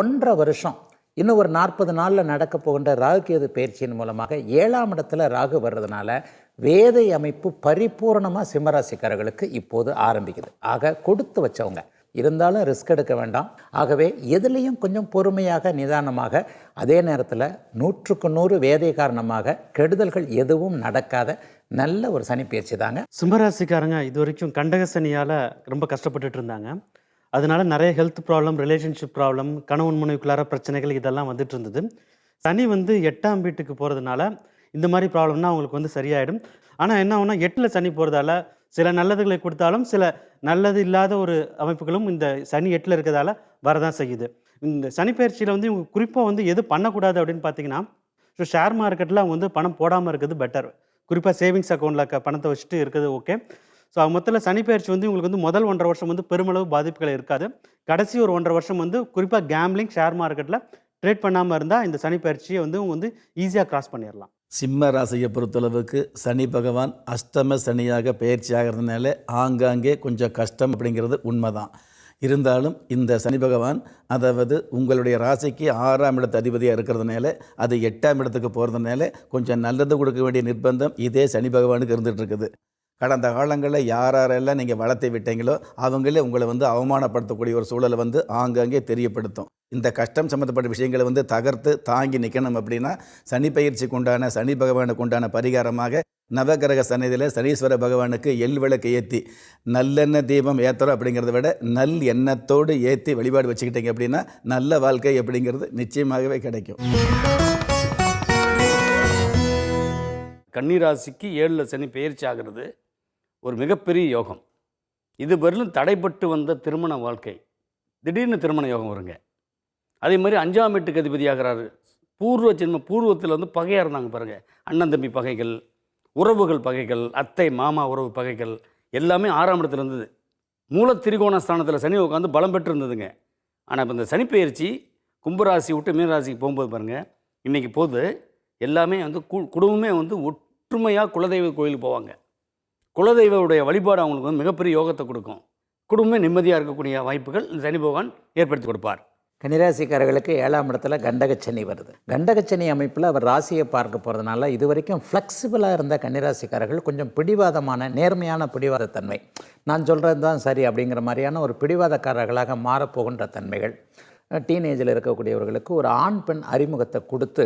1.5 வருஷம் இன்னும் ஒரு 40 நாளில் நடக்க போகின்ற ராகுகேது பயிற்சியின் மூலமாக 7ஆம் இடத்துல ராகு வர்றதுனால வேதை அமைப்பு பரிபூர்ணமாக சிம்மராசிக்காரர்களுக்கு இப்போது ஆரம்பிக்குது. ஆக கொடுத்து வச்சவங்க இருந்தாலும் ரிஸ்க் எடுக்க வேண்டாம். ஆகவே எதுலேயும் கொஞ்சம் பொறுமையாக நிதானமாக, அதே நேரத்தில் 100க்கு 100 வேதை காரணமாக கெடுதல்கள் எதுவும் நடக்காத நல்ல ஒரு சனிப்பெயர்ச்சி தாங்க. சிம்மராசிக்காரங்க இது வரைக்கும் கண்டக சனியால் ரொம்ப கஷ்டப்பட்டுட்டு இருந்தாங்க. அதனால நிறைய ஹெல்த் ப்ராப்ளம், ரிலேஷன்ஷிப் ப்ராப்ளம், கணவன் மனைவிக்குள்ளார பிரச்சனைகள் இதெல்லாம் வந்துட்டு இருந்தது. சனி 8ஆம் வீட்டுக்கு போகிறதுனால இந்த மாதிரி ப்ராப்ளம்னா அவங்களுக்கு சரியாயிடும். ஆனால் என்ன ஆகும்னா 8ல் சனி போகிறதால சில நல்லதுகளை கொடுத்தாலும் சில நல்லது இல்லாத ஒரு அமைப்புகளும் இந்த சனி 8ல் இருக்கிறதால வரதான் செய்யுது. இந்த சனிப்பெயர்ச்சியில் இவங்க குறிப்பாக எது பண்ணக்கூடாது அப்படின்னு பார்த்தீங்கன்னா, ஸோ ஷேர் மார்க்கெட்டில் அவங்க பணம் போடாமல் இருக்கிறது பெட்டர். குறிப்பாக சேவிங்ஸ் அக்கௌண்ட்டில் பணத்தை வச்சுட்டு இருக்கிறது ஓகே. ஸோ மொத்தத்தில் சனிப்பெயர்ச்சி உங்களுக்கு முதல் 1.5 வருஷம் பெருமளவு பாதிப்புகள் இருக்காது. கடைசி ஒரு 1.5 வருஷம் குறிப்பாக கேம்லிங், ஷேர் மார்க்கெட்டில் ட்ரேட் பண்ணாமல் இருந்தால் இந்த சனிப்பெயர்ச்சியை ஈஸியாக கிராஸ் பண்ணிடலாம். சிம்ம ராசியை பொறுத்தளவுக்கு சனி பகவான் அஷ்டம சனியாக பயிற்சி ஆகிறதுனால ஆங்காங்கே கொஞ்சம் கஷ்டம் அப்படிங்கிறது உண்மைதான். இருந்தாலும் இந்த சனி பகவான் அதாவது உங்களுடைய ராசிக்கு 6ஆம் இடத்து அதிபதியாக இருக்கிறதுனால அது 8ஆம் இடத்துக்கு போகிறதுனால கொஞ்சம் நல்லது கொடுக்க வேண்டிய நிர்பந்தம் இதே சனி பகவானுக்கு இருந்துகிட்டு இருக்குது. கடந்த காலங்களில் யாரெல்லாம் நீங்கள் வளர்த்து விட்டீங்களோ அவங்களே உங்களை அவமானப்படுத்தக்கூடிய ஒரு சூழலை ஆங்காங்கே தெரியப்படுத்தும். இந்த கஷ்டம் சம்மந்தப்பட்ட விஷயங்களை தகர்த்து தாங்கி நிற்கணும் அப்படின்னா சனி பயிற்சிக்கு உண்டான சனி பகவானுக்கு உண்டான பரிகாரமாக நவகிரக சன்னதியில் சனீஸ்வர பகவானுக்கு எள் விளக்கு ஏற்றி நல்லெண்ணெய் தீபம் ஏற்றுறோம் அப்படிங்கிறத விட நல் எண்ணத்தோடு ஏற்றி வழிபாடு வச்சுக்கிட்டீங்க அப்படின்னா நல்ல வாழ்க்கை அப்படிங்கிறது நிச்சயமாகவே கிடைக்கும். கன்னிராசிக்கு 7ல் சனி பெயர்ச்சி ஆகிறது ஒரு மிகப்பெரிய யோகம். இது வரலும் தடைப்பட்டு வந்த திருமண வாழ்க்கை திடீர்னு திருமண யோகம் வருங்க. அதே மாதிரி 5ஆம் வீட்டுக்கு அதிபதி ஆகிறாரு. பூர்வத்தில் பகையாக இருந்தாங்க பாருங்கள், அண்ணன் தம்பி பகைகள், உறவுகள் பகைகள், அத்தை மாமா உறவு பகைகள் எல்லாமே 6ஆம் இடத்துல இருந்தது. மூல திரிகோண ஸ்தானத்தில் சனி உட்காந்து பலம் பெற்று இருந்ததுங்க. ஆனால் இப்போ இந்த சனிப்பெயர்ச்சி கும்பராசி விட்டு மீனராசிக்கு போகும்போது பாருங்கள், இன்றைக்கி போது எல்லாமே வந்து குடும்பமே வந்து ஒற்றுமையாக குலதெய்வ கோயிலுக்கு போவாங்க. குலதெய்வனுடைய வழிபாடு அவங்களுக்கு வந்து மிகப்பெரிய யோகத்தை கொடுக்கும். குடும்பமே நிம்மதியாக இருக்கக்கூடிய வாய்ப்புகள் சனி பகவான் ஏற்படுத்தி கொடுப்பார். கன்னிராசிக்காரர்களுக்கு 7ஆம் இடத்துல கண்டகச்சனி வருது. கண்டகச்சனி அமைப்பில் அவர் ராசியை பார்க்க போகிறதுனால இது வரைக்கும் ஃப்ளெக்சிபிளாக இருந்த கன்னிராசிக்காரர்கள் கொஞ்சம் பிடிவாதமான நேர்மையான பிடிவாதத்தன்மை, நான் சொல்கிறது தான் சரி அப்படிங்கிற மாதிரியான ஒரு பிடிவாதக்காரர்களாக மாறப்போகின்ற தன்மைகள், டீனேஜில் இருக்கக்கூடியவர்களுக்கு ஒரு ஆண் பெண் அறிமுகத்தை கொடுத்து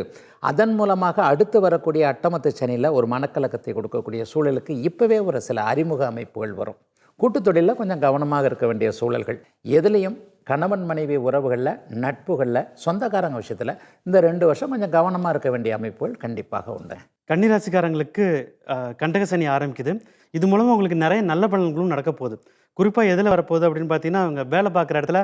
அதன் மூலமாக அடுத்து வரக்கூடிய அட்டமத்து சனியில் ஒரு மனக்கலக்கத்தை கொடுக்கக்கூடிய சூழலுக்கு இப்போவே ஒரு சில அறிமுக அமைப்புகள் வரும். கூட்டுத்தொழிலில் கொஞ்சம் கவனமாக இருக்க வேண்டிய சூழல்கள், எதுலேயும் கணவன் மனைவி உறவுகளில், நட்புகளில், சொந்தக்காரங்க விஷயத்தில் இந்த 2 வருஷம் கொஞ்சம் கவனமாக இருக்க வேண்டிய அமைப்புகள் கண்டிப்பாக உண்டு. கன்னிராசிக்காரங்களுக்கு கண்டகசனி ஆரம்பிக்குது. இது மூலமாக உங்களுக்கு நிறைய நல்ல பலன்களும் நடக்க போகுது. குறிப்பாக எதில் வரப்போகுது அப்படின்னு பார்த்தீங்கன்னா, அவங்க வேலை பார்க்குற இடத்துல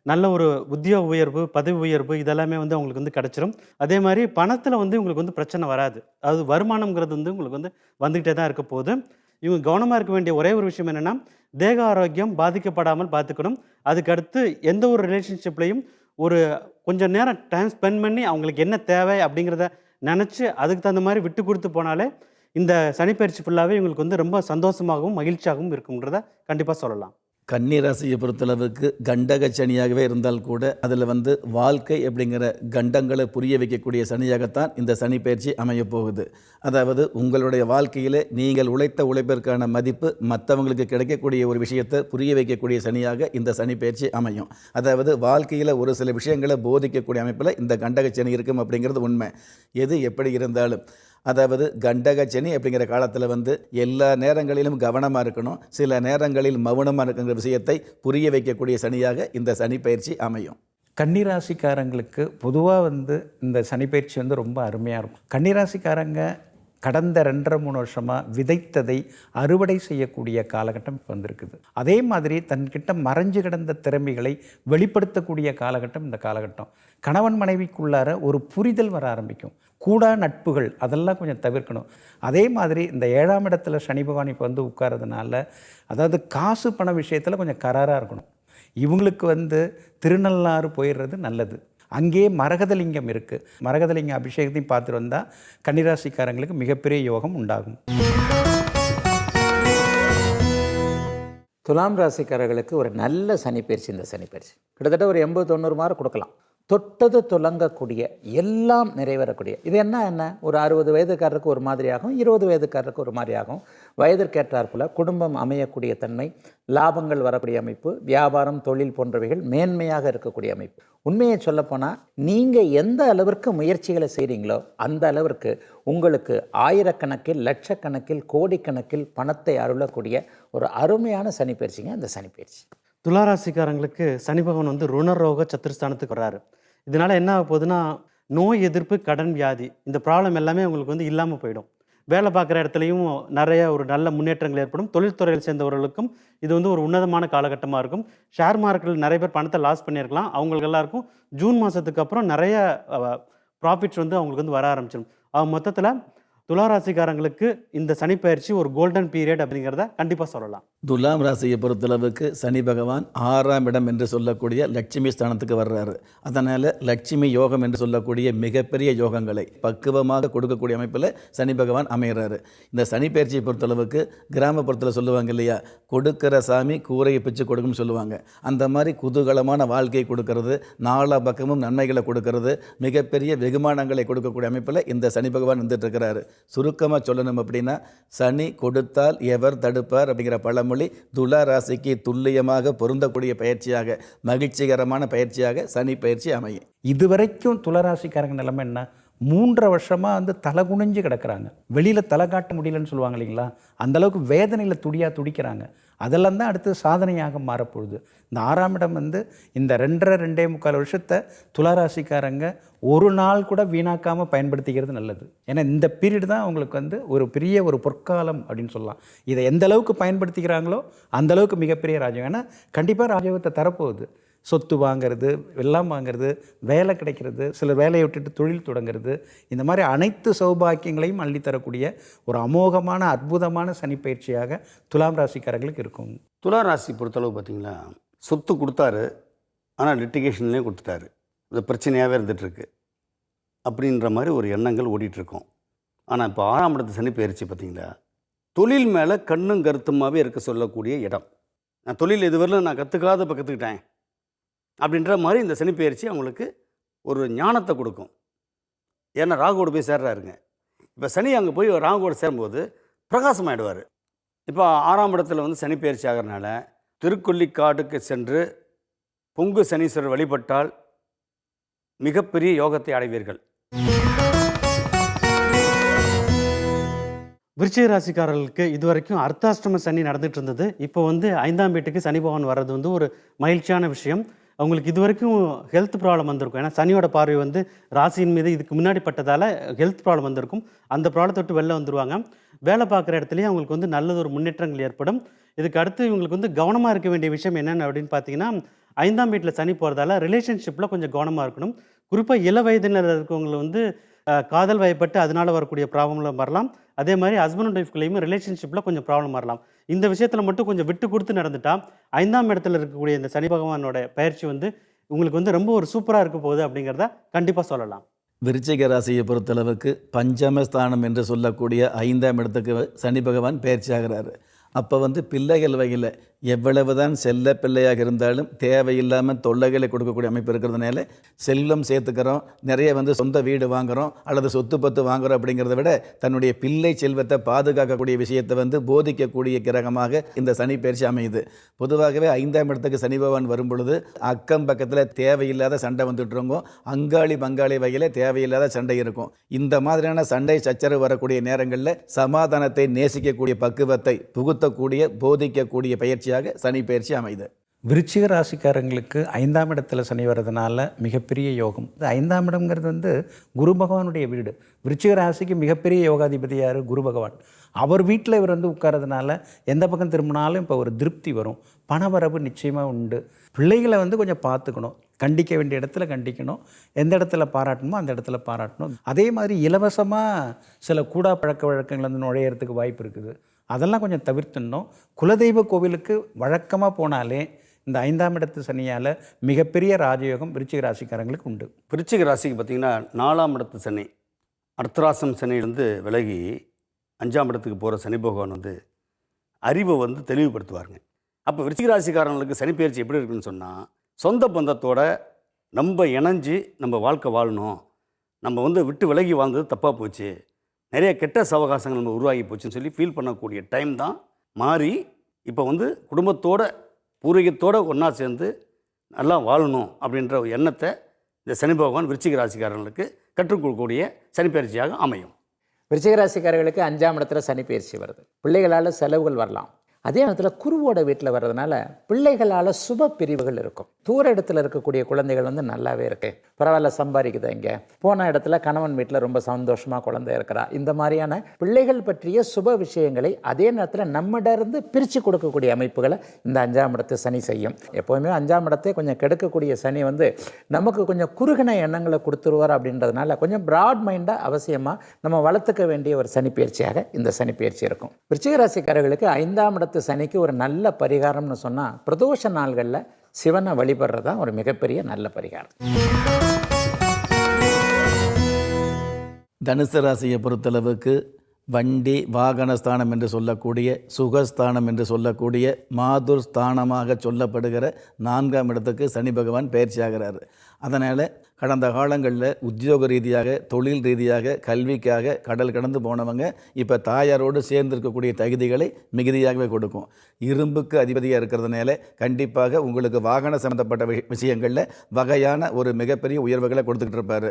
நல்ல ஒரு உத்தியோக உயர்வு, பதவி உயர்வு இதெல்லாமே வந்து அவங்களுக்கு வந்து கிடச்சிரும். அதே மாதிரி பணத்தில் வந்து உங்களுக்கு வந்து பிரச்சனை வராது. அதாவது வருமானம்ங்கிறது வந்து உங்களுக்கு வந்து வந்துக்கிட்டே தான் இருக்க போகுது. இவங்க கவனமாக இருக்க வேண்டிய ஒரே ஒரு விஷயம் என்னென்னா, தேக ஆரோக்கியம் பாதிக்கப்படாமல் பார்த்துக்கணும். அதுக்கடுத்து எந்த ஒரு ரிலேஷன்ஷிப்லையும் ஒரு கொஞ்சம் நேரம் டைம் ஸ்பெண்ட் பண்ணி அவங்களுக்கு என்ன தேவை அப்படிங்கிறத நினச்சி அதுக்கு தகுந்த மாதிரி விட்டு கொடுத்து போனாலே இந்த சனிப்பயிற்சி ஃபுல்லாகவே இவங்களுக்கு வந்து ரொம்ப சந்தோஷமாகவும் மகிழ்ச்சியாகவும் இருக்கும்ன்றத கண்டிப்பாக சொல்லலாம். கன்னிராசியை பொறுத்தளவுக்கு கண்டக சனியாகவே இருந்தால் கூட அதில் வந்து வாழ்க்கை அப்படிங்கிற கண்டங்களை புரிய வைக்கக்கூடிய சனியாகத்தான் இந்த சனி பயிற்சி அமையப் போகுது. அதாவது உங்களுடைய வாழ்க்கையில் நீங்கள் உழைத்த உழைப்பிற்கான மதிப்பு மற்றவங்களுக்கு கிடைக்கக்கூடிய ஒரு விஷயத்தை புரிய வைக்கக்கூடிய சனியாக இந்த சனி பயிற்சி அமையும். அதாவது வாழ்க்கையில் ஒரு சில விஷயங்களை போதிக்கக்கூடிய அமைப்பில் இந்த கண்டக சனி இருக்கும் அப்படிங்கிறது உண்மை. எது எப்படி இருந்தாலும் அதாவது கண்டக சனி அப்படிங்கிற காலத்தில் வந்து எல்லா நேரங்களிலும் கவனமாக இருக்கணும், சில நேரங்களில் மௌனமாக இருக்குங்கிற விஷயத்தை புரிய வைக்கக்கூடிய சனியாக இந்த சனி பயிற்சி அமையும். கன்னிராசிக்காரங்களுக்கு பொதுவாக வந்து இந்த சனிப்பயிற்சி வந்து ரொம்ப அருமையாக இருக்கும். கன்னிராசிக்காரங்க கடந்த 2.5-3 வருஷமாக விதைத்ததை அறுவடை செய்யக்கூடிய காலகட்டம் இப்போ வந்திருக்குது. அதே மாதிரி தன்கிட்ட மறைஞ்சு கிடந்த திறமைகளை வெளிப்படுத்தக்கூடிய காலகட்டம் இந்த காலகட்டம். கணவன் மனைவிக்குள்ளார ஒரு புரிதல் வர ஆரம்பிக்கும். கூடா நட்புகள் அதெல்லாம் கொஞ்சம் தவிர்க்கணும். அதே மாதிரி இந்த 7ஆம் இடத்துல சனி பகவான் இப்போ வந்து உட்கார்றதுனால, அதாவது காசு பண விஷயத்தில் கொஞ்சம் கராராக இருக்கணும். இவங்களுக்கு வந்து திருநள்ளாறு போயிடுறது நல்லது. அங்கே மரகதலிங்கம் இருக்குது. மரகதலிங்க அபிஷேகத்தையும் பார்த்துட்டு வந்தால் கன்னிராசிக்காரங்களுக்கு மிகப்பெரிய யோகம் உண்டாகும். துலாம் ராசிக்காரர்களுக்கு ஒரு நல்ல சனிப்பயிற்சி. இந்த சனிப்பயிற்சி கிட்டத்தட்ட ஒரு 80-90 மார்க் கொடுக்கலாம். தொட்டது துலங்கக்கூடிய, எல்லாம் நிறைவேறக்கூடிய. இது என்ன ஒரு 60 வயதுக்காரருக்கு ஒரு மாதிரியாகும், 20 வயதுக்காரருக்கு ஒரு மாதிரியாகும். வயதிற்கேற்றாற்போல் குடும்பம் அமையக்கூடிய தன்மை, லாபங்கள் வரக்கூடிய அமைப்பு, வியாபாரம் தொழில் போன்றவைகள் மேன்மையாக இருக்கக்கூடிய அமைப்பு. உண்மையை சொல்லப்போனால் நீங்கள் எந்த அளவிற்கு முயற்சிகளை செய்கிறீங்களோ அந்த அளவிற்கு உங்களுக்கு ஆயிரக்கணக்கில், லட்சக்கணக்கில், கோடிக்கணக்கில் பணத்தை அருளக்கூடிய ஒரு அருமையான சனிப்பயிற்சிங்க இந்த சனிப்பயிற்சி. துளாராசிக்காரங்களுக்கு சனி பகவான் வந்து ருணரோக சத்துருஸ்தானத்துக்கு வர்றாரு. இதனால் என்ன ஆக போகுதுன்னா, நோய் எதிர்ப்பு, கடன், வியாதி இந்த ப்ராப்ளம் எல்லாமே உங்களுக்கு வந்து இல்லாமல் போயிடும். வேலை பார்க்குற இடத்துலையும் நிறைய ஒரு நல்ல முன்னேற்றங்கள் ஏற்படும். தொழில்துறையில் சேர்ந்தவர்களுக்கும் இது வந்து ஒரு உன்னதமான காலகட்டமாக இருக்கும். ஷேர் மார்க்கெட்டில் நிறைய பேர் பணத்தை லாஸ் பண்ணியிருக்கலாம். அவங்களுக்கு எல்லாருக்கும் ஜூன் மாதத்துக்கு அப்புறம் நிறைய ப்ராஃபிட்ஸ் வந்து அவங்களுக்கு வந்து வர ஆரம்பிச்சிடும். மொத்தத்தில் துளாராசிக்காரங்களுக்கு இந்த சனிப்பயிற்சி ஒரு கோல்டன் பீரியட் அப்படிங்கிறத கண்டிப்பாக சொல்லலாம். துலாம் ராசியை பொறுத்தளவுக்கு சனி பகவான் 6ஆம் இடம் என்று சொல்லக்கூடிய லட்சுமி ஸ்தானத்துக்கு வர்றாரு. அதனால் லட்சுமி யோகம் என்று சொல்லக்கூடிய மிகப்பெரிய யோகங்களை பக்குவமாக கொடுக்கக்கூடிய அமைப்பில் சனி பகவான் அமைகிறாரு. இந்த சனி பயிற்சியை பொறுத்தளவுக்கு கிராமப்புறத்தில் சொல்லுவாங்க இல்லையா, கொடுக்கிற சாமி கூரையை பிச்சு கொடுக்கும்னு சொல்லுவாங்க. அந்த மாதிரி குதூகலமான வாழ்க்கையை கொடுக்கறது, நாலா பக்கமும் நன்மைகளை கொடுக்கறது, மிகப்பெரிய வெகுமானங்களை கொடுக்கக்கூடிய அமைப்பில் இந்த சனி பகவான் வந்துட்டு இருக்கிறாரு. சுருக்கமாக சொல்லணும் அப்படின்னா, சனி கொடுத்தால் எவர் தடுப்பார் அப்படிங்கிற பழமொழி துலா ராசிக்கு துல்லியமாக பொருந்தக்கூடிய பயிற்சியாக, மகிழ்ச்சிகரமான பயிற்சியாக சனி பயிற்சி அமையும். இதுவரைக்கும் துளராசிக்காரங்க நிலைமை என்ன, 3 வருஷமாக வந்து தலை குனிஞ்சு கிடக்கிறாங்க. வெளியில் தலை காட்ட முடியலன்னு சொல்லுவாங்க இல்லைங்களா, அந்தளவுக்கு வேதனையில் துடிக்கிறாங்க. அதெல்லாம் தான் அடுத்து சாதனையாக மாறப்போகுது. இந்த 6ஆம் இடம் வந்து இந்த 2.5-2.25 வருஷத்தை துளாராசிக்காரங்க ஒரு நாள் கூட வீணாக்காமல் பயன்படுத்திக்கிறது நல்லது. ஏன்னா இந்த பீரியட் தான் அவங்களுக்கு வந்து ஒரு பெரிய ஒரு பொற்காலம் அப்படின்னு சொல்லலாம். இதை எந்த அளவுக்கு பயன்படுத்திக்கிறாங்களோ அந்த அளவுக்கு மிகப்பெரிய ராஜ்யம். ஏன்னா கண்டிப்பாக ராஜயோகத்தை தரப்போகுது. சொத்து வாங்கிறது, வெள்ளம் வாங்கிறது, வேலை கிடைக்கிறது, சிலர் வேலையை விட்டுட்டு தொழில் தொடங்கிறது, இந்த மாதிரி அனைத்து சௌபாக்கியங்களையும் அள்ளித்தரக்கூடிய ஒரு அமோகமான அற்புதமான சனிப்பயிற்சியாக துலாம் ராசிக்காரர்களுக்கு இருக்கும். துலா ராசி பொறுத்தளவு பார்த்தீங்களா, சொத்து கொடுத்தாரு, ஆனால் லிட்டிகேஷன்லேயும் கொடுத்துட்டாரு, இது பிரச்சனையாகவே இருந்துகிட்ருக்கு அப்படின்ற மாதிரி ஒரு எண்ணங்கள் ஓடிட்டுருக்கோம். ஆனால் இப்போ 6ஆம் இடத்து சனி பயிற்சி பார்த்தீங்களா, தொழில் மேலே கண்ணும் கருத்துமாகவே இருக்க சொல்லக்கூடிய இடம். நான் தொழில் இதுவரையிலும் நான் கற்றுக்காத இப்போ கற்றுக்கிட்டேன் அப்படின்ற மாதிரி இந்த சனி பயிற்சி அவங்களுக்கு ஒரு ஞானத்தை கொடுக்கும். ஏன்னா ராகுவோடு போய் சேர்றாருங்க. இப்போ சனி அங்கே போய் ராகுவோடு சேரும்போது பிரகாசமாகிடுவார். இப்போ 6ஆம் இடத்துல வந்து சனி பயிற்சி ஆகிறதுனால திருக்கொல்லிக்காடுக்கு சென்று பொங்கு சனீஸ்வரர் வழிபட்டால் மிகப்பெரிய யோகத்தை அடைவீர்கள். விருச்சிக ராசிக்காரர்களுக்கு இதுவரைக்கும் அர்த்தாஷ்டம சனி நடந்துட்டு இருந்தது. இப்போ வந்து 5ஆம் வீட்டுக்கு சனி பகவான் வர்றது வந்து ஒரு மகிழ்ச்சியான விஷயம். அவங்களுக்கு இது வரைக்கும் ஹெல்த் ப்ராப்ளம் வந்திருக்கும். ஏன்னா சனியோட பார்வை வந்து ராசியின் மீது இதுக்கு முன்னாடி பட்டதால் ஹெல்த் ப்ராப்ளம் வந்திருக்கும். அந்த ப்ராப்ளத்தை விட்டு வெளில வந்துடுவாங்க. வேலை பார்க்குற இடத்துலையும் அவங்களுக்கு வந்து நல்லது ஒரு முன்னேற்றங்கள் ஏற்படும். இதுக்கு அடுத்து இவங்களுக்கு வந்து கவனமாக இருக்க வேண்டிய விஷயம் என்னென்ன அப்படின்னு பார்த்தீங்கன்னா, 5ஆம் வீட்டில் சனி போகிறதால ரிலேஷன்ஷிப்பில் கொஞ்சம் கவனமாக இருக்கணும். குறிப்பாக இள வயதினர் இருக்கவங்களை வந்து காதல் வயப்பட்டு அதனால் வரக்கூடிய ப்ராப்ளம் வரலாம். அதே மாதிரி ஹஸ்பண்ட் அண்ட் ஒய்ஃப்குள்ளேயுமே ரிலேஷன்ஷிப்பில் கொஞ்சம் ப்ராப்ளம் வரலாம். இந்த விஷயத்தில் மட்டும் கொஞ்சம் விட்டு கொடுத்து நடந்துட்டா 5ஆம் இடத்துல இருக்கக்கூடிய இந்த சனி பகவானோட பயிற்சி வந்து உங்களுக்கு வந்து ரொம்ப ஒரு சூப்பராக இருக்க போகுது அப்படிங்கிறத கண்டிப்பாக சொல்லலாம். விருச்சிக ராசியை பொறுத்தளவுக்கு பஞ்சமஸ்தானம் என்று சொல்லக்கூடிய 5ஆம் இடத்துக்கு சனி பகவான் பயிற்சி ஆகிறாரு. அப்போ வந்து பிள்ளைகள் வகையில் எவ்வளவு தான் செல்ல பிள்ளையாக இருந்தாலும் தேவையில்லாமல் தொல்லைகளை கொடுக்கக்கூடிய அமைப்பு இருக்கிறதுனால செல்வம் சேர்த்துக்கிறோம், நிறைய வந்து சொந்த வீடு வாங்குகிறோம் அல்லது சொத்து பத்து வாங்குகிறோம் அப்படிங்கிறத விட தன்னுடைய பிள்ளை செல்வத்தை பாதுகாக்கக்கூடிய விஷயத்தை வந்து போதிக்கக்கூடிய கிரகமாக இந்த சனி பயிற்சி அமையுது. பொதுவாகவே 5ஆம் இடத்துக்கு சனி பகவான் வரும் பொழுது அக்கம் பக்கத்தில் தேவையில்லாத சண்டை வந்துட்டுருங்கோ, அங்காளி பங்காளி வகையில் தேவையில்லாத சண்டை இருக்கும். இந்த மாதிரியான சண்டை சச்சரவு வரக்கூடிய நேரங்களில் சமாதானத்தை நேசிக்கக்கூடிய பக்குவத்தை புகுத்தக்கூடிய போதிக்கக்கூடிய பயிற்சி சனி பயிற்சி அமைது. விருச்சிக ராசிக்காரங்களுக்கு 5ஆம் இடத்துல சனி வர்றதுனால மிகப்பெரிய யோகம். 5ஆம் இடம்ங்கிறது வந்து குரு பகவானுடைய வீடு. விருச்சிக ராசிக்கு மிகப்பெரிய யோகாதிபதி யார்? குரு பகவான். அவர் வீட்டில் இவர் வந்து உட்கார்றதுனால எந்த பக்கம் திரும்பினாலும் இப்போ ஒரு திருப்தி வரும், பணவரவு நிச்சயமாக உண்டு. பிள்ளைகளை வந்து கொஞ்சம் பார்த்துக்கணும், கண்டிக்க வேண்டிய இடத்துல கண்டிக்கணும், எந்த இடத்துல பாராட்டணுமோ அந்த இடத்துல பாராட்டணும். அதே மாதிரி இலவசமாக சில கூடா பழக்க வழக்கங்கள் வந்து நுழையிறதுக்கு வாய்ப்பு இருக்குது, அதெல்லாம் கொஞ்சம் தவிர்த்துடணும். குலதெய்வ கோவிலுக்கு வழக்கமாக போனாலே இந்த 5ஆம் இடத்து சனியால் மிகப்பெரிய ராஜயோகம் விருச்சிக ராசிக்காரங்களுக்கு உண்டு. விருச்சிக ராசிக்கு பார்த்திங்கன்னா 4ஆம் இடத்து சனி அர்த்தராசம் சனியிலிருந்து விலகி 5ஆம் இடத்துக்கு போகிற சனி பகவான் வந்து அறிவை வந்து தெளிவுபடுத்துவாருங்க. அப்போ விருச்சிக ராசிக்காரங்களுக்கு சனி பயிற்சி எப்படி இருக்குன்னு சொன்னால், சொந்த பந்தத்தோட நம்ம இணைஞ்சு நம்ம வாழ்க்கை வாழணும், நம்ம வந்து விட்டு விலகி வாழ்ந்தது தப்பாக போச்சு, நிறைய கெட்ட சவகாசங்கள் நம்ம உருவாகி போச்சுன்னு சொல்லி ஃபீல் பண்ணக்கூடிய டைம் தான் மாறி இப்போ வந்து குடும்பத்தோட பூர்வீகத்தோடு ஒன்றா சேர்ந்து நல்லா வாழணும் அப்படின்ற எண்ணத்தை இந்த சனி பகவான் விருச்சிக ராசிக்காரர்களுக்கு கற்றுக் கொடுக்கக்கூடிய சனி பயிற்சியாக அமையும். விருச்சிக ராசிக்காரர்களுக்கு 5ஆம் இடத்துல சனி பயிற்சி வருது. பிள்ளைகளால் செலவுகள் வரலாம். அதே நேரத்தில் குருவோட வீட்டில் வர்றதுனால பிள்ளைகளால் சுப பிரிவுகள் இருக்கும். தூர இடத்துல இருக்கக்கூடிய குழந்தைகள் வந்து நல்லாவே இருக்கு, பரவாயில்ல சம்பாதிக்குது, இங்கே போன இடத்துல கணவன் வீட்டில் ரொம்ப சந்தோஷமாக குழந்தை இருக்கிறா. இந்த மாதிரியான பிள்ளைகள் பற்றிய சுப விஷயங்களை அதே நேரத்தில் நம்மிடருந்து பிரித்து கொடுக்கக்கூடிய அமைப்புகளை இந்த 5ஆம் இடத்து சனி செய்யும். எப்போவுமே 5ஆம் இடத்தை கொஞ்சம் கெடுக்கக்கூடிய சனி வந்து நமக்கு கொஞ்சம் குறுகின எண்ணங்களை கொடுத்துருவார். அப்படின்றதுனால கொஞ்சம் பிராட் மைண்டாக அவசியமாக நம்ம வளர்த்துக்க வேண்டிய ஒரு சனி பயிற்சியாக இந்த சனி பயிற்சி இருக்கும். விருச்சிக ராசிக்காரர்களுக்கு 5ஆம் இடத்து சனிக்கு ஒரு நல்ல பரிகாரம்னு சொன்னால் பிரதோஷ நாள்களில் சிவனை வழிபடுறது தான் ஒரு மிகப்பெரிய நல்ல பரிகாரம். தனுசு ராசியை பொறுத்தளவுக்கு வண்டி வாகனஸ்தானம் என்று சொல்லக்கூடிய சுகஸ்தானம் என்று சொல்லக்கூடிய மாதுர் ஸ்தானமாக சொல்லப்படுகிற 4ஆம் இடத்துக்கு சனி பகவான் பயிற்சி ஆகிறார். அதனால் கடந்த காலங்களில் உத்தியோக ரீதியாக தொழில் ரீதியாக கல்விக்காக கடல் கடந்து போனவங்க இப்போ தாயாரோடு சேர்ந்திருக்கக்கூடிய தகுதிகளை மிகுதியாகவே கொடுக்கும். இரும்புக்கு அதிபதியாக இருக்கிறதுனால கண்டிப்பாக உங்களுக்கு வாகன சம்மந்தப்பட்ட விஷயங்களில் வகையான ஒரு மிகப்பெரிய உயர்வுகளை கொடுத்துக்கிட்டு இருப்பார்.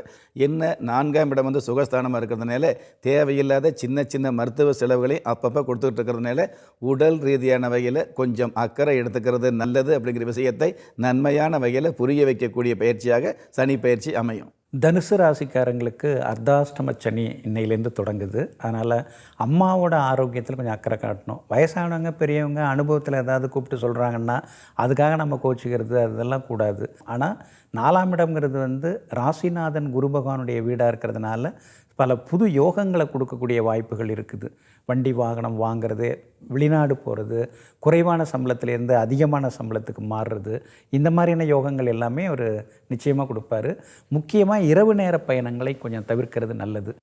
என்ன 4ஆம் இடம் வந்து சுகஸ்தானமாக இருக்கிறதுனால தேவையில்லாத சின்ன சின்ன மருத்துவ செலவுகளை அப்பப்போ கொடுத்துக்கிட்டு இருக்கிறதுனால உடல் ரீதியான வகையில் கொஞ்சம் அக்கறை எடுத்துக்கிறது நல்லது அப்படிங்கிற விஷயத்தை நன்மையான வகையில் புரிய வைக்கக்கூடிய பயிற்சியாக சனி பயிற்சி அமையும். தனுசு ராசிக்காரங்களுக்கு அர்த்தாஷ்டம சனி இன்னையிலேருந்து தொடங்குது. அதனால் அம்மாவோட ஆரோக்கியத்தில் கொஞ்சம் அக்கறை காட்டணும். வயசானவங்க பெரியவங்க அனுபவத்தில் ஏதாவது கூப்பிட்டு சொல்கிறாங்கன்னா அதுக்காக நம்ம கோச்சிக்கிறது அதெல்லாம் கூடாது. ஆனால் 4ஆம் இடம்ங்கிறது வந்து ராசிநாதன் குரு பகவானுடைய வீடாக இருக்கிறதுனால பல புது யோகங்களை கொடுக்கக்கூடிய வாய்ப்புகள் இருக்குது. வண்டி வாகனம் வாங்கிறது, வெளிநாடு போகிறது, குறைவான சம்பளத்திலேருந்து அதிகமான சம்பளத்துக்கு மாறுறது, இந்த மாதிரியான யோகங்கள் எல்லாமே அவர் நிச்சயமாக கொடுப்பாரு. முக்கியமாக இரவு நேர பயணங்களை கொஞ்சம் தவிர்க்கிறது நல்லது.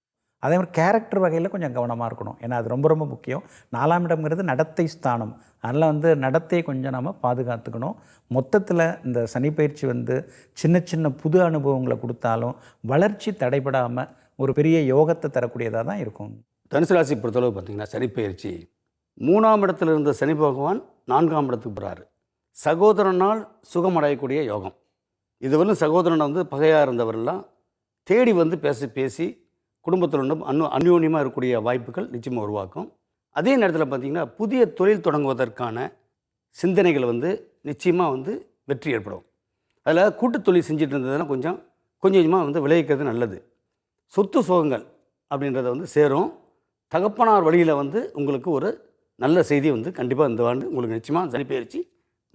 அதே மாதிரி கேரக்டர் வகையில் கொஞ்சம் கவனமாக இருக்கணும். ஏன்னா அது ரொம்ப ரொம்ப முக்கியம். 4ஆம் இடம்ங்கிறது நடத்தை ஸ்தானம். அதனால் வந்து நடத்தையை கொஞ்சம் நம்ம பாதுகாத்துக்கணும். மொத்தத்தில் இந்த சனிப்பயிற்சி வந்து சின்ன சின்ன புது அனுபவங்களை கொடுத்தாலும் வளர்ச்சி தடைபடாமல் ஒரு பெரிய யோகத்தை தரக்கூடியதாக தான் இருக்கும். தனுசு ராசி பொறுத்தளவு பார்த்திங்கன்னா சனிப்பெயர்ச்சி 3ஆம் இடத்துல இருந்த சனி பகவான் 4ஆம் இடத்துக்கு போகிறாரு. சகோதரனால் சுகமடையக்கூடிய யோகம். இதுவரையும் சகோதரனை வந்து பகையாக இருந்தவரெல்லாம் தேடி வந்து பேசி குடும்பத்தில் அந்யோன்யமாக இருக்கக்கூடிய வாய்ப்புகள் நிச்சயமாக உருவாக்கும். அதே நேரத்தில் பார்த்திங்கன்னா புதிய தொழில் தொடங்குவதற்கான சிந்தனைகள் வந்து நிச்சயமாக வந்து வெற்றி ஏற்படும். அதில் கூட்டு தொழில் செஞ்சுட்டு இருந்ததுன்னா கொஞ்சம் கொஞ்சமாக வந்து விளைவிக்கிறது நல்லது. சொத்து சுகங்கள் அப்படின்றத வந்து சேரும். தகப்பனார் வழியில் வந்து உங்களுக்கு ஒரு நல்ல செய்தி வந்து கண்டிப்பாக இந்த ஆண்டு உங்களுக்கு நிச்சயமாக சனிப்பெயர்ச்சி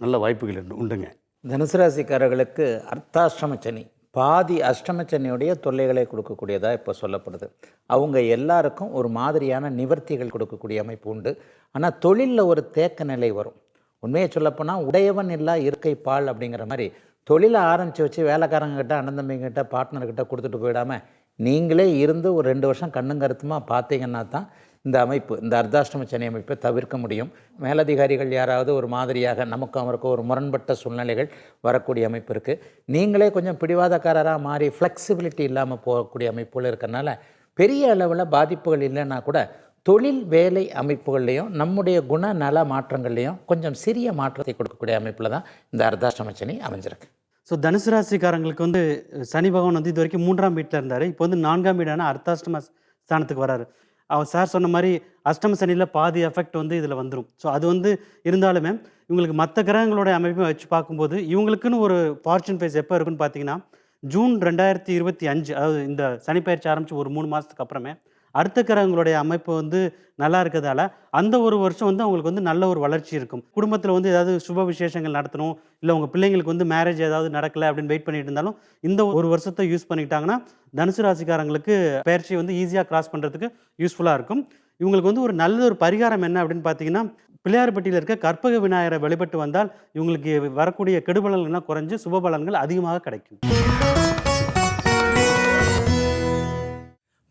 நல்ல வாய்ப்புகள் உண்டுங்க. தனுசு ராசிக்காரர்களுக்கு அர்த்தாஷ்டம சனி, பாதி அஷ்டம சனியுடைய தொல்லைகளை கொடுக்கக்கூடியதாக இப்போ சொல்லப்படுது. அவங்க எல்லாருக்கும் ஒரு மாதிரியான நிவர்த்திகள் கொடுக்கக்கூடிய அமைப்பு உண்டு. ஆனால் தொழிலில் ஒரு தேக்க நிலை வரும். உண்மையை சொல்லப்போனால் உடையவன் இல்லா இருக்கை பால் அப்படிங்கிற மாதிரி தொழிலை ஆரம்பித்து வச்சு வேலைக்காரங்கிட்ட அண்ணன் தம்பிங்கிட்ட பார்ட்னர்கிட்ட கொடுத்துட்டு போயிடாமல் நீங்களே இருந்து ஒரு 2 வருஷம் கண்ணும் கருத்துமாக பார்த்தீங்கன்னா தான் இந்த அமைப்பு, இந்த அர்த்தாஷ்டம சனி அமைப்பை தவிர்க்க முடியும். மேலதிகாரிகள் யாராவது ஒரு மாதிரியாக நமக்கும் அவருக்கும் ஒரு முரண்பட்ட சூழ்நிலைகள் வரக்கூடிய அமைப்பு இருக்குது. நீங்களே கொஞ்சம் பிடிவாதக்காரராக மாறி ஃப்ளெக்சிபிலிட்டி இல்லாமல் போகக்கூடிய அமைப்புகள் இருக்கிறனால பெரிய அளவில் பாதிப்புகள் இல்லைன்னா கூட தொழில் வேலை அமைப்புகள்லேயும் நம்முடைய குண நல மாற்றங்கள்லேயும் கொஞ்சம் சிறிய மாற்றத்தை கொடுக்கக்கூடிய அமைப்பில் தான் இந்த அர்த்தாஷ்டம சனி அமைஞ்சிருக்கு. ஸோ தனுசு ராசிக்காரங்களுக்கு வந்து சனி பகவான் வந்து இது வரைக்கும் 3ஆம் வீட்டில் இருந்தார். இப்போ வந்து 4ஆம் வீடான அர்த்தாஷ்டம ஸ்தானத்துக்கு வராரு. அவர் சார் சொன்ன மாதிரி அஷ்டம சனியில் பாதி எஃபெக்ட் வந்து இதில் வந்துடும். ஸோ அது வந்து இருந்தாலுமே இவங்களுக்கு மற்ற கிரகங்களோட அமைப்பை வச்சு பார்க்கும்போது இவங்களுக்குன்னு ஒரு ஃபார்ச்சூன் பேஸ் எப்போ இருக்குன்னு பார்த்தீங்கன்னா ஜூன் 2025, அதாவது இந்த சனிப்பெயர்ச்சி ஆரம்பித்து ஒரு 3 மாதத்துக்கு அப்புறமே அடுத்த கிரகங்களுடைய அமைப்பு வந்து நல்லா இருக்கிறதால அந்த ஒரு வருஷம் வந்து அவங்களுக்கு வந்து நல்ல ஒரு வளர்ச்சி இருக்கும். குடும்பத்தில் வந்து ஏதாவது சுப விசேஷங்கள் நடத்தணும், இல்லை உங்கள் பிள்ளைங்களுக்கு வந்து மேரேஜ் ஏதாவது நடக்கலை அப்படின்னு வெயிட் பண்ணிட்டு இருந்தாலும் இந்த ஒரு வருஷத்தை யூஸ் பண்ணிக்கிட்டாங்கன்னா தனுசு ராசிக்காரங்களுக்கு பயிற்சி வந்து ஈஸியாக கிராஸ் பண்ணுறதுக்கு யூஸ்ஃபுல்லாக இருக்கும். இவங்களுக்கு வந்து ஒரு நல்ல ஒரு பரிகாரம் என்ன அப்படின்னு பார்த்தீங்கன்னா பிள்ளையார்பட்டியில் இருக்க கற்பக விநாயகரை வழிபட்டு வந்தால் இவங்களுக்கு வரக்கூடிய கெடுபலன்கள்லாம் குறைஞ்சு சுபபலன்கள் அதிகமாக கிடைக்கும்.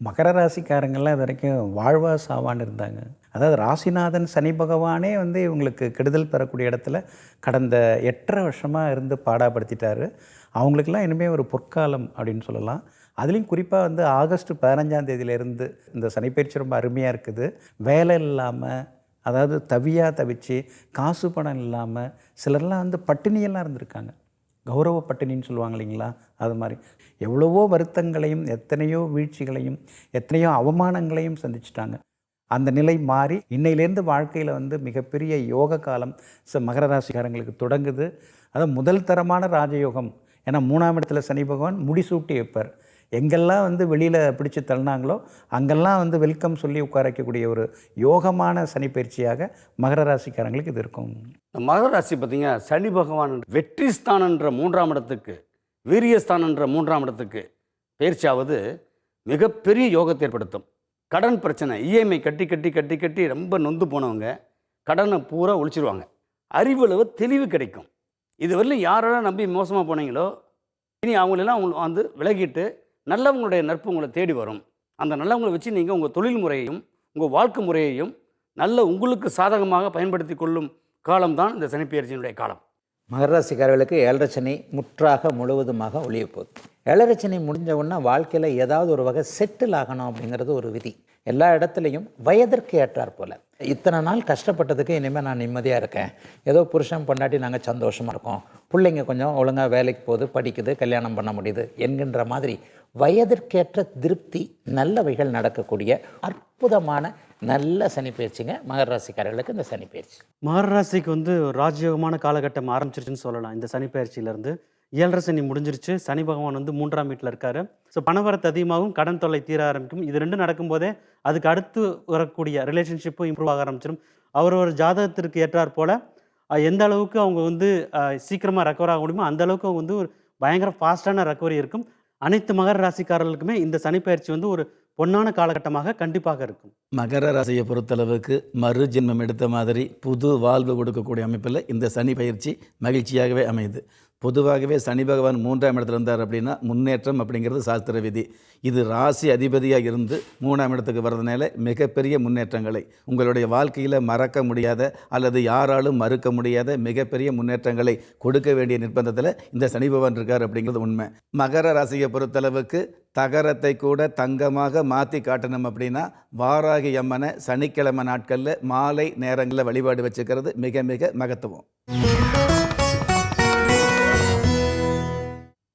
மகர ராசிக்காரங்கள்லாம் இது வரைக்கும் வாழ்வா சாவான்னு இருந்தாங்க. அதாவது ராசிநாதன் சனி பகவானே வந்து இவங்களுக்கு கெடுதல் தரக்கூடிய இடத்துல கடந்த 8.5 வருஷமாக இருந்து பாடாப்படுத்திட்டாரு. அவங்களுக்கெல்லாம் இனிமேல் ஒரு பொற்காலம் அப்படின்னு சொல்லலாம். அதுலேயும் குறிப்பாக வந்து ஆகஸ்ட் 15ஆம் தேதியிலேருந்து இந்த சனிப்பெயர்ச்சி ரொம்ப அருமையாக இருக்குது. வேலை இல்லாமல், அதாவது தவிச்சு காசு பணம் இல்லாமல் சிலர்லாம் வந்து பட்டினியெல்லாம் இருந்திருக்காங்க. கௌரவ பட்டினின்னு சொல்லுவாங்க இல்லைங்களா, அது மாதிரி எவ்வளவோ வருத்தங்களையும் எத்தனையோ வீழ்ச்சிகளையும் எத்தனையோ அவமானங்களையும் சந்திச்சிட்டாங்க. அந்த நிலை மாறி இன்னையிலேருந்து வாழ்க்கையில் வந்து மிகப்பெரிய யோக காலம் மகர ராசிக்காரங்களுக்கு தொடங்குது. அதாவது முதல் தரமான ராஜயோகம். ஏன்னா 3ஆம் இடத்துல சனி பகவான் முடிசூட்டி வைப்பார். எங்கெல்லாம் வந்து வெளியில் பிடிச்சி தள்ளினாங்களோ அங்கெல்லாம் வந்து வெல்கம் சொல்லி உட்கார வைக்கக்கூடிய ஒரு யோகமான சனி பயிற்சியாக மகர ராசிக்காரங்களுக்கு இது இருக்கும். மகர ராசி பார்த்தீங்கன்னா சனி பகவான் வெற்றி ஸ்தானன்ற 3ஆம் இடத்துக்கு, வீரியஸ்தானன்ற 3ஆம் இடத்துக்கு பயிற்சியாவது மிகப்பெரிய யோகத்தை ஏற்படுத்தும். கடன் பிரச்சனை, இஎம்ஐ கட்டி கட்டி கட்டி கட்டி ரொம்ப நொந்து போனவங்க கடனை பூரா ஒழிச்சிருவாங்க. அறிவளவு தெளிவு கிடைக்கும். இதுவரையிலும் யாரெல்லாம் நம்பி மோசமாக போனீங்களோ இனி அவங்களெல்லாம் அவங்க வந்து விலகிட்டு நல்லவங்களுடைய நட்பு உங்களை தேடி வரும். அந்த நல்லவங்களை வச்சு நீங்கள் உங்கள் தொழில் முறையையும் உங்கள் வாழ்க்கை முறையையும் நல்ல உங்களுக்கு சாதகமாக பயன்படுத்தி கொள்ளும் காலம்தான் இந்த சனிப்பெயர்ச்சியினுடைய காலம். மகர ராசிக்காரர்களுக்கு 7.5 சனி முற்றாக முழுவதுமாக ஒழிய போகுது. 7.5 சனி முடிஞ்ச உடனே வாழ்க்கையில் ஏதாவது ஒரு வகை செட்டில் ஆகணும் அப்படிங்கிறது ஒரு விதி. எல்லா இடத்துலையும் வயதிற்கு ஏற்றார் போல். இத்தனை நாள் கஷ்டப்பட்டதுக்கு இனிமேல் நான் நிம்மதியாக இருக்கேன், ஏதோ புருஷன் பொண்டாட்டி நாங்கள் சந்தோஷமாக இருக்கோம், பிள்ளைங்க கொஞ்சம் ஒழுங்காக வேலைக்கு போகுது, படிக்குது, கல்யாணம் பண்ண முடியுது என்கின்ற மாதிரி வயதிற்கேற்ற திருப்தி நல்லவைகள் நடக்கக்கூடிய அற்புதமான நல்ல சனிப்பெயர்ச்சிங்க மகர ராசிக்காரர்களுக்கு இந்த சனிப்பெயர்ச்சி. மகர ராசிக்கு வந்து ஒரு ராஜயோகமான காலகட்டம் ஆரம்பிச்சிருச்சுன்னு சொல்லலாம் இந்த சனிப்பெயர்ச்சியிலேருந்து. ஏழரை சனி முடிஞ்சிருச்சு. சனி பகவான் வந்து 3ஆம் வீட்டில் இருக்காரு. ஸோ பணவரத்து அதிகமாகும், கடன் தொல்லை தீர ஆரம்பிக்கும். இது 2 நடக்கும்போதே அதுக்கு அடுத்து வரக்கூடிய ரிலேஷன்ஷிப்பும் இம்ப்ரூவ் ஆக ஆரம்பிச்சிடும். அவரவர் ஜாதகத்திற்கு ஏற்றாற் போல எந்த அளவுக்கு அவங்க வந்து சீக்கிரமாக ரெக்கவர் ஆக முடியுமோ அந்த அளவுக்கு அவங்க வந்து ஒரு பயங்கர ஃபாஸ்டான ரெக்கவரி இருக்கும். அனைத்து மகர ராசிக்காரர்களுக்குமே இந்த சனிப்பெயர்ச்சி வந்து ஒரு பொன்னான காலகட்டமாக கண்டிப்பாக இருக்கும். மகர ராசியை பொறுத்தளவுக்கு மறு ஜென்மம் எடுத்த மாதிரி புது வாழ்வு கொடுக்கக்கூடிய அமைப்பில் இந்த சனி பயிற்சி மகிழ்ச்சியாகவே அமையுது. பொதுவாகவே சனி பகவான் 3ஆம் இடத்துல இருந்தார் அப்படின்னா முன்னேற்றம் அப்படிங்கிறது சாஸ்திர விதி. இது ராசி அதிபதியாக இருந்து 3ஆம் இடத்துக்கு வர்றதுனால மிகப்பெரிய முன்னேற்றங்களை உங்களுடைய வாழ்க்கையில் மறக்க முடியாத அல்லது யாராலும் மறுக்க முடியாத மிகப்பெரிய முன்னேற்றங்களை கொடுக்க வேண்டிய நிர்பந்தத்தில் இந்த சனி பகவான் இருக்கார் அப்படிங்கிறது உண்மை. மகர ராசியை பொறுத்தளவுக்கு தகரத்தை கூட தங்கமாக மாற்றி காட்டணும் அப்படின்னா வாராகி அம்மனை சனிக்கிழமை நாட்களில் மாலை நேரங்களில் வழிபாடு வச்சுக்கிறது மிக மிக மகத்துவம்.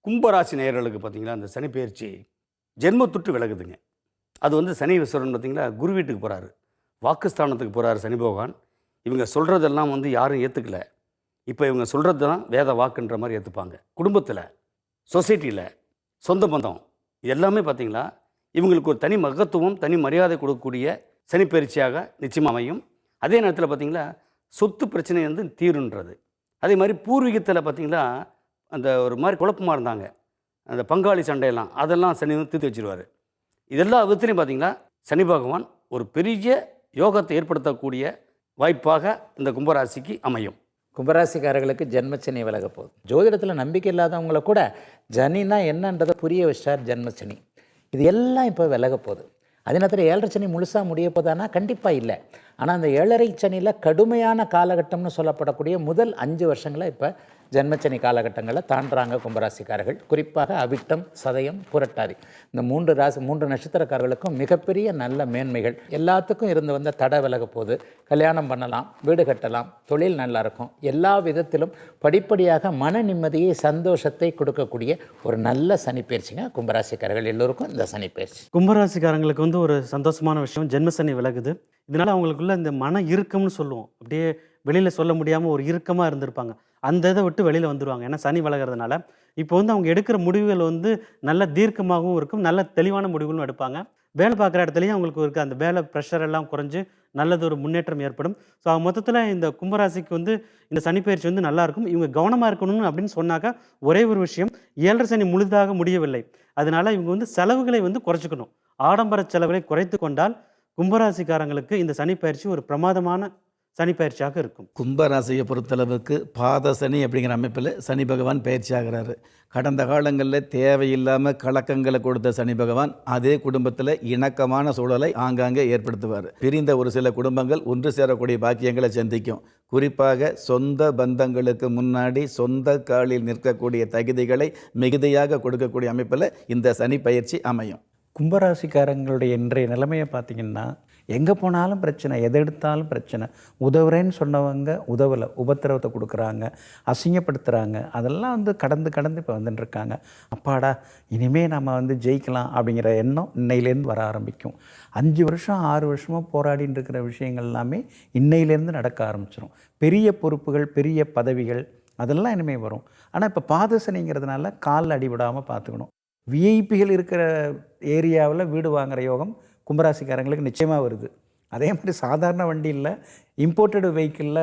கும்பராசி நேயர்களுக்கு பார்த்தீங்களா, அந்த சனி பெயர்ச்சி ஜென்மத்துட்டு விலகுதுங்க. அது வந்து சனி விஸ்வரன் பார்த்தீங்களா குரு வீட்டுக்கு போகிறாரு, வாக்குஸ்தானத்துக்கு போகிறாரு சனி பகவான். இவங்க சொல்கிறதெல்லாம் வந்து யாரும் ஏற்றுக்கல. இப்போ இவங்க சொல்கிறது தான் வேத வாக்குன்ற மாதிரி ஏற்றுப்பாங்க. குடும்பத்தில், சொசைட்டியில், சொந்த பந்தம் எல்லாமே பார்த்தீங்களா இவங்களுக்கு ஒரு தனி மகத்துவம், தனி மரியாதை கொடுக்கக்கூடிய சனி பயிற்சியாக நிச்சயமாக அமையும். அதே நேரத்தில் பார்த்தீங்களா சொத்து பிரச்சனை வந்து தீருன்றது. அதே மாதிரி பூர்வீகத்தில் பார்த்தீங்களா அந்த ஒரு மாதிரி குழப்பமாக இருந்தாங்க, அந்த பங்காளி சண்டையெல்லாம் அதெல்லாம் சனி வந்து தீர்த்து வச்சிருவார். இதெல்லாம் விதத்துலையும் பார்த்தீங்களா சனி பகவான் ஒரு பெரிய யோகத்தை ஏற்படுத்தக்கூடிய வாய்ப்பாக இந்த கும்பராசிக்கு அமையும். கும்பராசிக்காரர்களுக்கு ஜென்மச்சனி விலக போகுது. ஜோதிடத்தில் நம்பிக்கை இல்லாதவங்கள கூட ஜனினா என்னன்றதை புரிய வச்சார் ஜென்மச்சனி. இது எல்லாம் இப்போ விலக போகுது. அதே நேரத்தில் 7.5 சனி முழுசாக முடிய போதானா? கண்டிப்பாக இல்லை. ஆனால் அந்த 7.5 சனியில் கடுமையான காலகட்டம்னு சொல்லப்படக்கூடிய முதல் 5 வருஷங்களை இப்போ ஜென்மச்சனி காலகட்டங்களில் தாண்டுறாங்க கும்பராசிக்காரர்கள். குறிப்பாக அவிட்டம், சதயம், புரட்டாதி இந்த 3 நட்சத்திரக்காரர்களுக்கும் மிகப்பெரிய நல்ல மேன்மைகள். எல்லாத்துக்கும் இருந்து வந்த தடை விலக போது, கல்யாணம் பண்ணலாம், வீடு கட்டலாம், தொழில் நல்லாயிருக்கும். எல்லா விதத்திலும் படிப்படியாக மன நிம்மதியை, சந்தோஷத்தை கொடுக்கக்கூடிய ஒரு நல்ல சனிப்பெயர்ச்சிங்க கும்பராசிக்காரர்கள் எல்லோருக்கும் இந்த சனிப்பெயர்ச்சி. கும்பராசிக்காரங்களுக்கு வந்து ஒரு சந்தோஷமான விஷயம், ஜென்மசனி விலகுது. இதனால் அவங்களுக்குள்ள இந்த மன இறுக்கம்னு சொல்லுவோம், அப்படியே வெளியில் சொல்ல முடியாமல் ஒரு இறுக்கமாக இருந்திருப்பாங்க, அந்த இதை விட்டு வெளியில் வந்துடுவாங்க. ஏன்னா சனி விலகிறதுனால இப்போ வந்து அவங்க எடுக்கிற முடிவுகள் வந்து நல்ல தீர்க்கமாகவும் இருக்கும், நல்ல தெளிவான முடிவுகளும் எடுப்பாங்க. வேலை பார்க்குற இடத்துலையும் அவங்களுக்கு இருக்க அந்த வேலை ப்ரெஷர் எல்லாம் குறைஞ்சு நல்லது ஒரு முன்னேற்றம் ஏற்படும். ஸோ மொத்தத்தில் இந்த கும்பராசிக்கு வந்து இந்த சனிப்பெயர்ச்சி வந்து நல்லாயிருக்கும். இவங்க கவனமாக இருக்கணும்னு அப்படின்னு சொன்னாக்கா ஒரே ஒரு விஷயம், 7.5 சனி முழுதாக முடியவில்லை. அதனால் இவங்க வந்து செலவுகளை வந்து குறைச்சிக்கணும். ஆடம்பர செலவுகளை குறைத்து கொண்டால் கும்பராசிக்காரங்களுக்கு இந்த சனிப்பெயர்ச்சி ஒரு பிரமாதமான சனிப்பெயர்ச்சியாக இருக்கும். கும்பராசியை பொறுத்தளவுக்கு பாத சனி அப்படிங்கிற அமைப்பில் சனி பகவான் பயிற்சி ஆகிறாரு. கடந்த காலங்களில் தேவையில்லாமல் கலக்கங்களை கொடுத்த சனி பகவான் அதே குடும்பத்தில் இணக்கமான சூழலை ஆங்காங்கே ஏற்படுத்துவார். பிரிந்த ஒரு சில குடும்பங்கள் ஒன்று சேரக்கூடிய பாக்கியங்களை சந்திக்கும். குறிப்பாக சொந்த பந்தங்களுக்கு முன்னாடி சொந்த காலில் நிற்கக்கூடிய தகுதிகளை மிகுதியாக கொடுக்கக்கூடிய அமைப்பில் இந்த சனி பயிற்சி அமையும். கும்பராசிக்காரங்களுடைய இன்றைய நிலைமையை பார்த்திங்கன்னா எங்கே போனாலும் பிரச்சனை, எது எடுத்தாலும் பிரச்சனை. உதவுறேன்னு சொன்னவங்க உதவலை, உபத்திரவத்தை கொடுக்குறாங்க, அசிங்கப்படுத்துகிறாங்க. அதெல்லாம் வந்து கடந்து இப்போ வந்துட்டுருக்காங்க. அப்பாடா இனிமேல் நம்ம வந்து ஜெயிக்கலாம் அப்படிங்கிற எண்ணம் இன்னையிலேருந்து வர ஆரம்பிக்கும். 5 வருஷம் 6 வருஷமாக போராடின்னு இருக்கிற விஷயங்கள் எல்லாமே இன்னையிலேருந்து நடக்க ஆரம்பிச்சிடும். பெரிய பொறுப்புகள், பெரிய பதவிகள் அதெல்லாம் இனிமேல் வரும். ஆனால் இப்போ பாதசனிங்கிறதுனால காலில் அடிபடாமல் பார்த்துக்கணும். விஐபிகள் இருக்கிற ஏரியாவில் வீடு வாங்குகிற யோகம் கும்பராசிக்காரங்களுக்கு நிச்சயமாக வருது. அதே மாதிரி சாதாரண வண்டியில் இம்போர்ட்டடு வெஹிக்கிளில்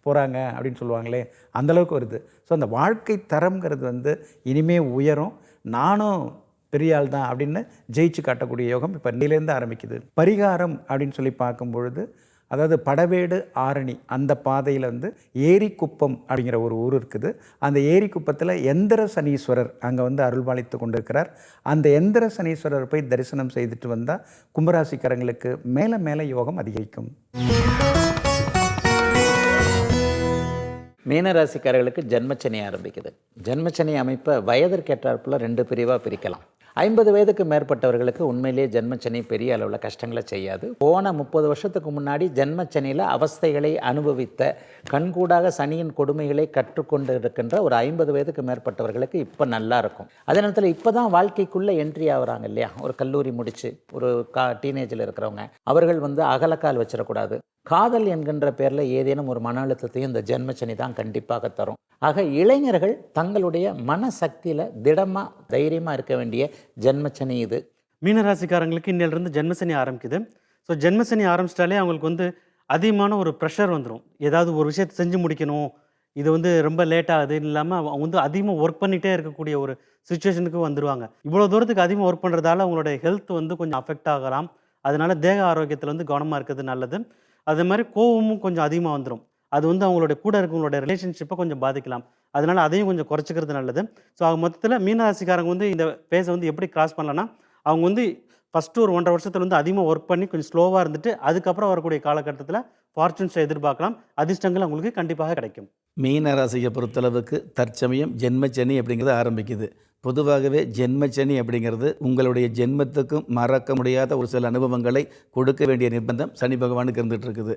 போகிறாங்க அப்படின்னு சொல்லுவாங்களே, அந்தளவுக்கு வருது. ஸோ அந்த வாழ்க்கை தரம்ங்கிறது வந்து இனிமே உயரும். நானும் பெரிய ஆள் தான் அப்படின்னு ஜெயிச்சு காட்டக்கூடிய யோகம் இப்போ இன்னிலேருந்து ஆரம்பிக்குது. பரிகாரம் அப்படின்னு சொல்லி பார்க்கும் பொழுது, அதாவது படவேடு ஆரணி அந்த பாதையில் வந்து ஏரிக்குப்பம் அப்படிங்கிற ஒரு ஊர் இருக்குது. அந்த ஏரிக்குப்பத்தில் எந்திர சனீஸ்வரர் அங்கே வந்து அருள்பாலித்து கொண்டிருக்கிறார். அந்த எந்திர சனீஸ்வரர் போய் தரிசனம் செய்துட்டு வந்தால் கும்பராசிக்காரங்களுக்கு மேலே மேலே யோகம் அதிகரிக்கும். மீனராசிக்காரர்களுக்கு ஜென்மச்சனி ஆரம்பிக்குது. ஜென்மச்சனி அமைப்பை வயதிற்கேற்றாற்போல் 2 பிரிவாக பிரிக்கலாம். 50 வயதுக்கு மேற்பட்டவர்களுக்கு உண்மையிலேயே ஜென்மச்சனி பெரிய அளவில் கஷ்டங்களை செய்யாது. போன 30 வருஷத்துக்கு முன்னாடி ஜென்மச்சனியில் அவஸ்தைகளை அனுபவித்த, கண்கூடாக சனியின் கொடுமைகளை கற்றுக்கொண்டு இருக்கின்ற ஒரு 50 வயதுக்கு மேற்பட்டவர்களுக்கு இப்போ நல்லா இருக்கும். அதே நேரத்தில் இப்போ தான் வாழ்க்கைக்குள்ளே என்ட்ரி ஆகுறாங்க இல்லையா, ஒரு கல்லூரி முடித்து ஒரு டீனேஜில் இருக்கிறவங்க, அவர்கள் அகலக்கால் வச்சிடக்கூடாது. காதல் என்கின்ற பேரில் ஏதேனும் ஒரு மன அழுத்தத்தையும் இந்த ஜென்மச்சனி தான் கண்டிப்பாக தரும். ஆக இளைஞர்கள் தங்களுடைய மனசக்தியில் திடமாக தைரியமாக இருக்க வேண்டிய ஜென்மச்சனி இது. மீனராசிக்காரங்களுக்கு இன்னிலிருந்து ஜென்மசனி ஆரம்பிக்குது. ஸோ ஜென்மசனி ஆரம்பிச்சிட்டாலே அவங்களுக்கு அதிகமான ஒரு ப்ரெஷர் வந்துடும். ஏதாவது ஒரு விஷயத்தை செஞ்சு முடிக்கணும், இது ரொம்ப லேட் ஆகுது இல்லாமல் அவங்க அதிகமாக ஒர்க் பண்ணிகிட்டே இருக்கக்கூடிய ஒரு சுச்சுவேஷனுக்கு வந்துடுவாங்க. இவ்வளோ தூரத்துக்கு அதிகமாக ஒர்க் பண்ணுறதால அவங்களுடைய ஹெல்த் கொஞ்சம் அஃபெக்ட் ஆகலாம். அதனால தேக ஆரோக்கியத்தில் கவனமாக இருக்கிறது நல்லது. அதே மாதிரி கோவமும் கொஞ்சம் அதிகமாக வந்துடும். அது அவங்களுடைய கூட இருக்கவங்களோட ரிலேஷன்ஷிப்பை கொஞ்சம் பாதிக்கலாம். அதனால அதையும் கொஞ்சம் குறைச்சிக்கிறது நல்லது. ஸோ மொத்தத்தில் மீனராசிக்காரங்க இந்த பேஸை எப்படி கிராஸ் பண்ணலான்னா, அவங்க ஃபஸ்ட்டு ஒரு 1.5 வருஷத்தில் அதிகமாக ஒர்க் பண்ணி கொஞ்சம் ஸ்லோவாக இருந்துட்டு அதுக்கப்புறம் வரக்கூடிய காலகட்டத்தில் ஃபார்ச்சூன்ஸை எதிர்பார்க்கலாம். அதிர்ஷ்டங்கள் அவங்களுக்கு கண்டிப்பாக கிடைக்கும். மீன ராசியை பொறுத்தளவுக்கு தற்சமயம் ஜென்மச்சனி அப்படிங்கிறது ஆரம்பிக்குது. பொதுவாகவே ஜென்மச்சனி அப்படிங்கிறது உங்களுடைய ஜென்மத்துக்கும் மறக்க முடியாத ஒரு சில அனுபவங்களை கொடுக்க வேண்டிய நிர்பந்தம் சனி பகவானுக்கு இருந்துகிட்டு இருக்குது.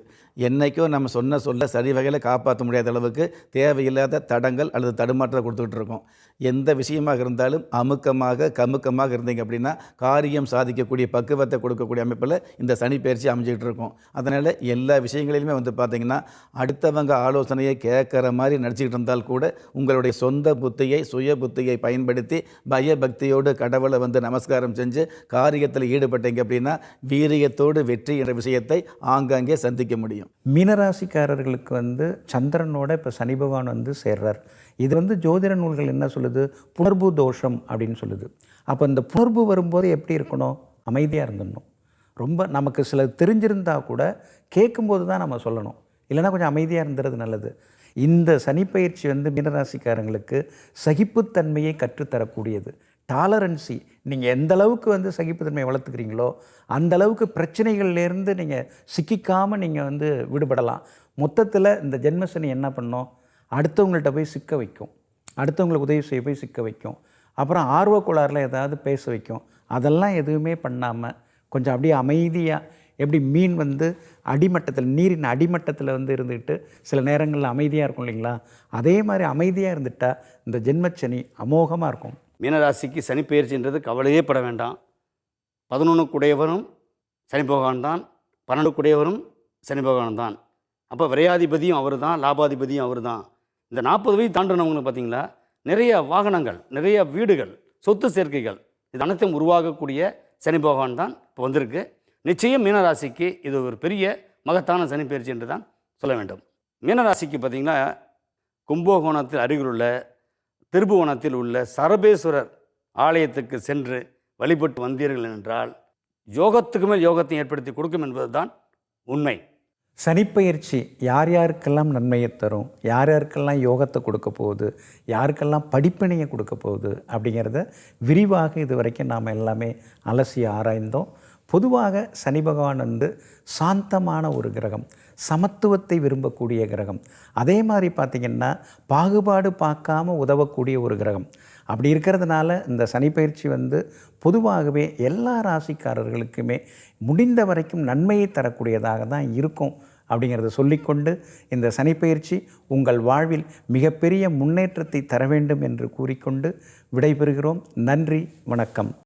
என்றைக்கோ நம்ம சொல்ல சரி வகையில் காப்பாற்ற முடியாத அளவுக்கு தேவையில்லாத தடங்கள் அல்லது தடுமாற்றத்தை கொடுத்துக்கிட்டு இருக்கோம். எந்த விஷயமாக இருந்தாலும் அமுக்கமாக கமுக்கமாக இருந்தீங்க அப்படின்னா காரியம் சாதிக்கக்கூடிய பக்குவத்தை கொடுக்கக்கூடிய அமைப்பில் இந்த சனி பயிற்சி அமைஞ்சிக்கிட்டு இருக்கும். அதனால் எல்லா விஷயங்களிலுமே பார்த்தீங்கன்னா அடுத்தவங்க ஆலோசனையை கேட்குற மாதிரி நடிச்சுக்கிட்டு இருந்தால் கூட உங்களுடைய சொந்த புத்தியை சுய புத்தியை பயன்படுத்தி பயபக்தியோடு கடவுளை நமஸ்காரம் செஞ்சு காரியத்தில் ஈடுபட்டீங்க அப்படின்னா வீரியத்தோடு வெற்றி என்ற விஷயத்தை ஆங்காங்கே சந்திக்க முடியும். மீனராசிக்காரர்களுக்கு சந்திரனோட இப்போ சனி பகவான் சேர்றார். இது ஜோதிட நூல்கள் என்ன சொல்லுது, புணர்வு தோஷம் அப்படின்னு சொல்லுது. அப்போ இந்த புணர்வு வரும்போது எப்படி இருக்கணும், அமைதியாக இருந்துடணும். ரொம்ப நமக்கு சில தெரிஞ்சிருந்தால் கூட கேட்கும்போது தான் நம்ம சொல்லணும், இல்லைன்னா கொஞ்சம் அமைதியாக இருந்துறது நல்லது. இந்த சனிப்பயிற்சி மீனராசிக்காரங்களுக்கு சகிப்புத்தன்மையை கற்றுத்தரக்கூடியது. டாலரன்சி, நீங்கள் எந்த அளவுக்கு சகிப்புத்தன்மையை வளர்த்துக்கிறீங்களோ அந்த அளவுக்கு பிரச்சனைகள்லேருந்து நீங்கள் சிக்கிக்காமல் நீங்கள் விடுபடலாம். மொத்தத்தில் இந்த ஜென்மசனி என்ன பண்ணோம், அடுத்தவங்கள்ட்ட போய் சிக்க வைக்கும், அடுத்தவங்களுக்கு உதவி செய்ய போய் சிக்க வைக்கும், அப்புறம் ஆர்வக்கோளாறில் ஏதாவது பேச வைக்கும். அதெல்லாம் எதுவுமே பண்ணாமல் கொஞ்சம் அப்படியே அமைதியாக, எப்படி மீன் அடிமட்டத்தில், நீரின் அடிமட்டத்தில் இருந்துக்கிட்டு சில நேரங்களில் அமைதியாக இருக்கும் இல்லைங்களா, அதே மாதிரி அமைதியாக இருந்துட்டால் இந்த ஜென்மச்சனி அமோகமாக இருக்கும். மீனராசிக்கு சனி பயிற்சின்றது கவலையே பட வேண்டாம். 11 குடையவரும் சனி பகவான் தான், 12 குடையவரும் சனி பகவான் தான். அப்போ விரையாதிபதியும் அவர் தான், லாபாதிபதியும் அவர் தான். இந்த 40 வயது தாண்டினவங்களுக்கு பார்த்தீங்களா, நிறைய வாகனங்கள், நிறைய வீடுகள், சொத்து சேர்க்கைகள், இது அனைத்தும் உருவாகக்கூடிய சனி பகவான் தான் இப்போ வந்திருக்கு. நிச்சயம் மீனராசிக்கு இது ஒரு பெரிய மகத்தான சனி பயிற்சி என்று தான் சொல்ல வேண்டும். மீனராசிக்கு பார்த்திங்கன்னா, கும்பகோணத்தில் அருகிலுள்ள திருப்புவனத்தில் உள்ள சரபேஸ்வரர் ஆலயத்துக்கு சென்று வழிபட்டு வந்தீர்கள் என்றால் யோகத்துக்கு மேல் யோகத்தை ஏற்படுத்தி கொடுக்கும் என்பது தான் உண்மை. சனிப்பயிற்சி யார் யாருக்கெல்லாம் நன்மையை தரும், யார் யாருக்கெல்லாம் யோகத்தை கொடுக்க போகுது, யாருக்கெல்லாம் படிப்பினையை கொடுக்க போகுது அப்படிங்கிறத விரிவாக இது வரைக்கும் நாம் எல்லாமே அலசி ஆராய்ந்தோம். பொதுவாக சனி பகவான் சாந்தமான ஒரு கிரகம், சமத்துவத்தை விரும்பக்கூடிய கிரகம். அதே மாதிரி பார்த்திங்கன்னா பாகுபாடு பார்க்காம உதவக்கூடிய ஒரு கிரகம். அப்படி இருக்கிறதுனால இந்த சனிப்பயிற்சி பொதுவாகவே எல்லா ராசிக்காரர்களுக்குமே முடிந்த வரைக்கும் நன்மையை தரக்கூடியதாக தான் இருக்கும் அப்படிங்கிறத சொல்லிக்கொண்டு, இந்த சனிப்பயிற்சி உங்கள் வாழ்வில் மிகப்பெரிய முன்னேற்றத்தை தர வேண்டும் என்று கூறிக்கொண்டு விடைபெறுகிறோம். நன்றி, வணக்கம்.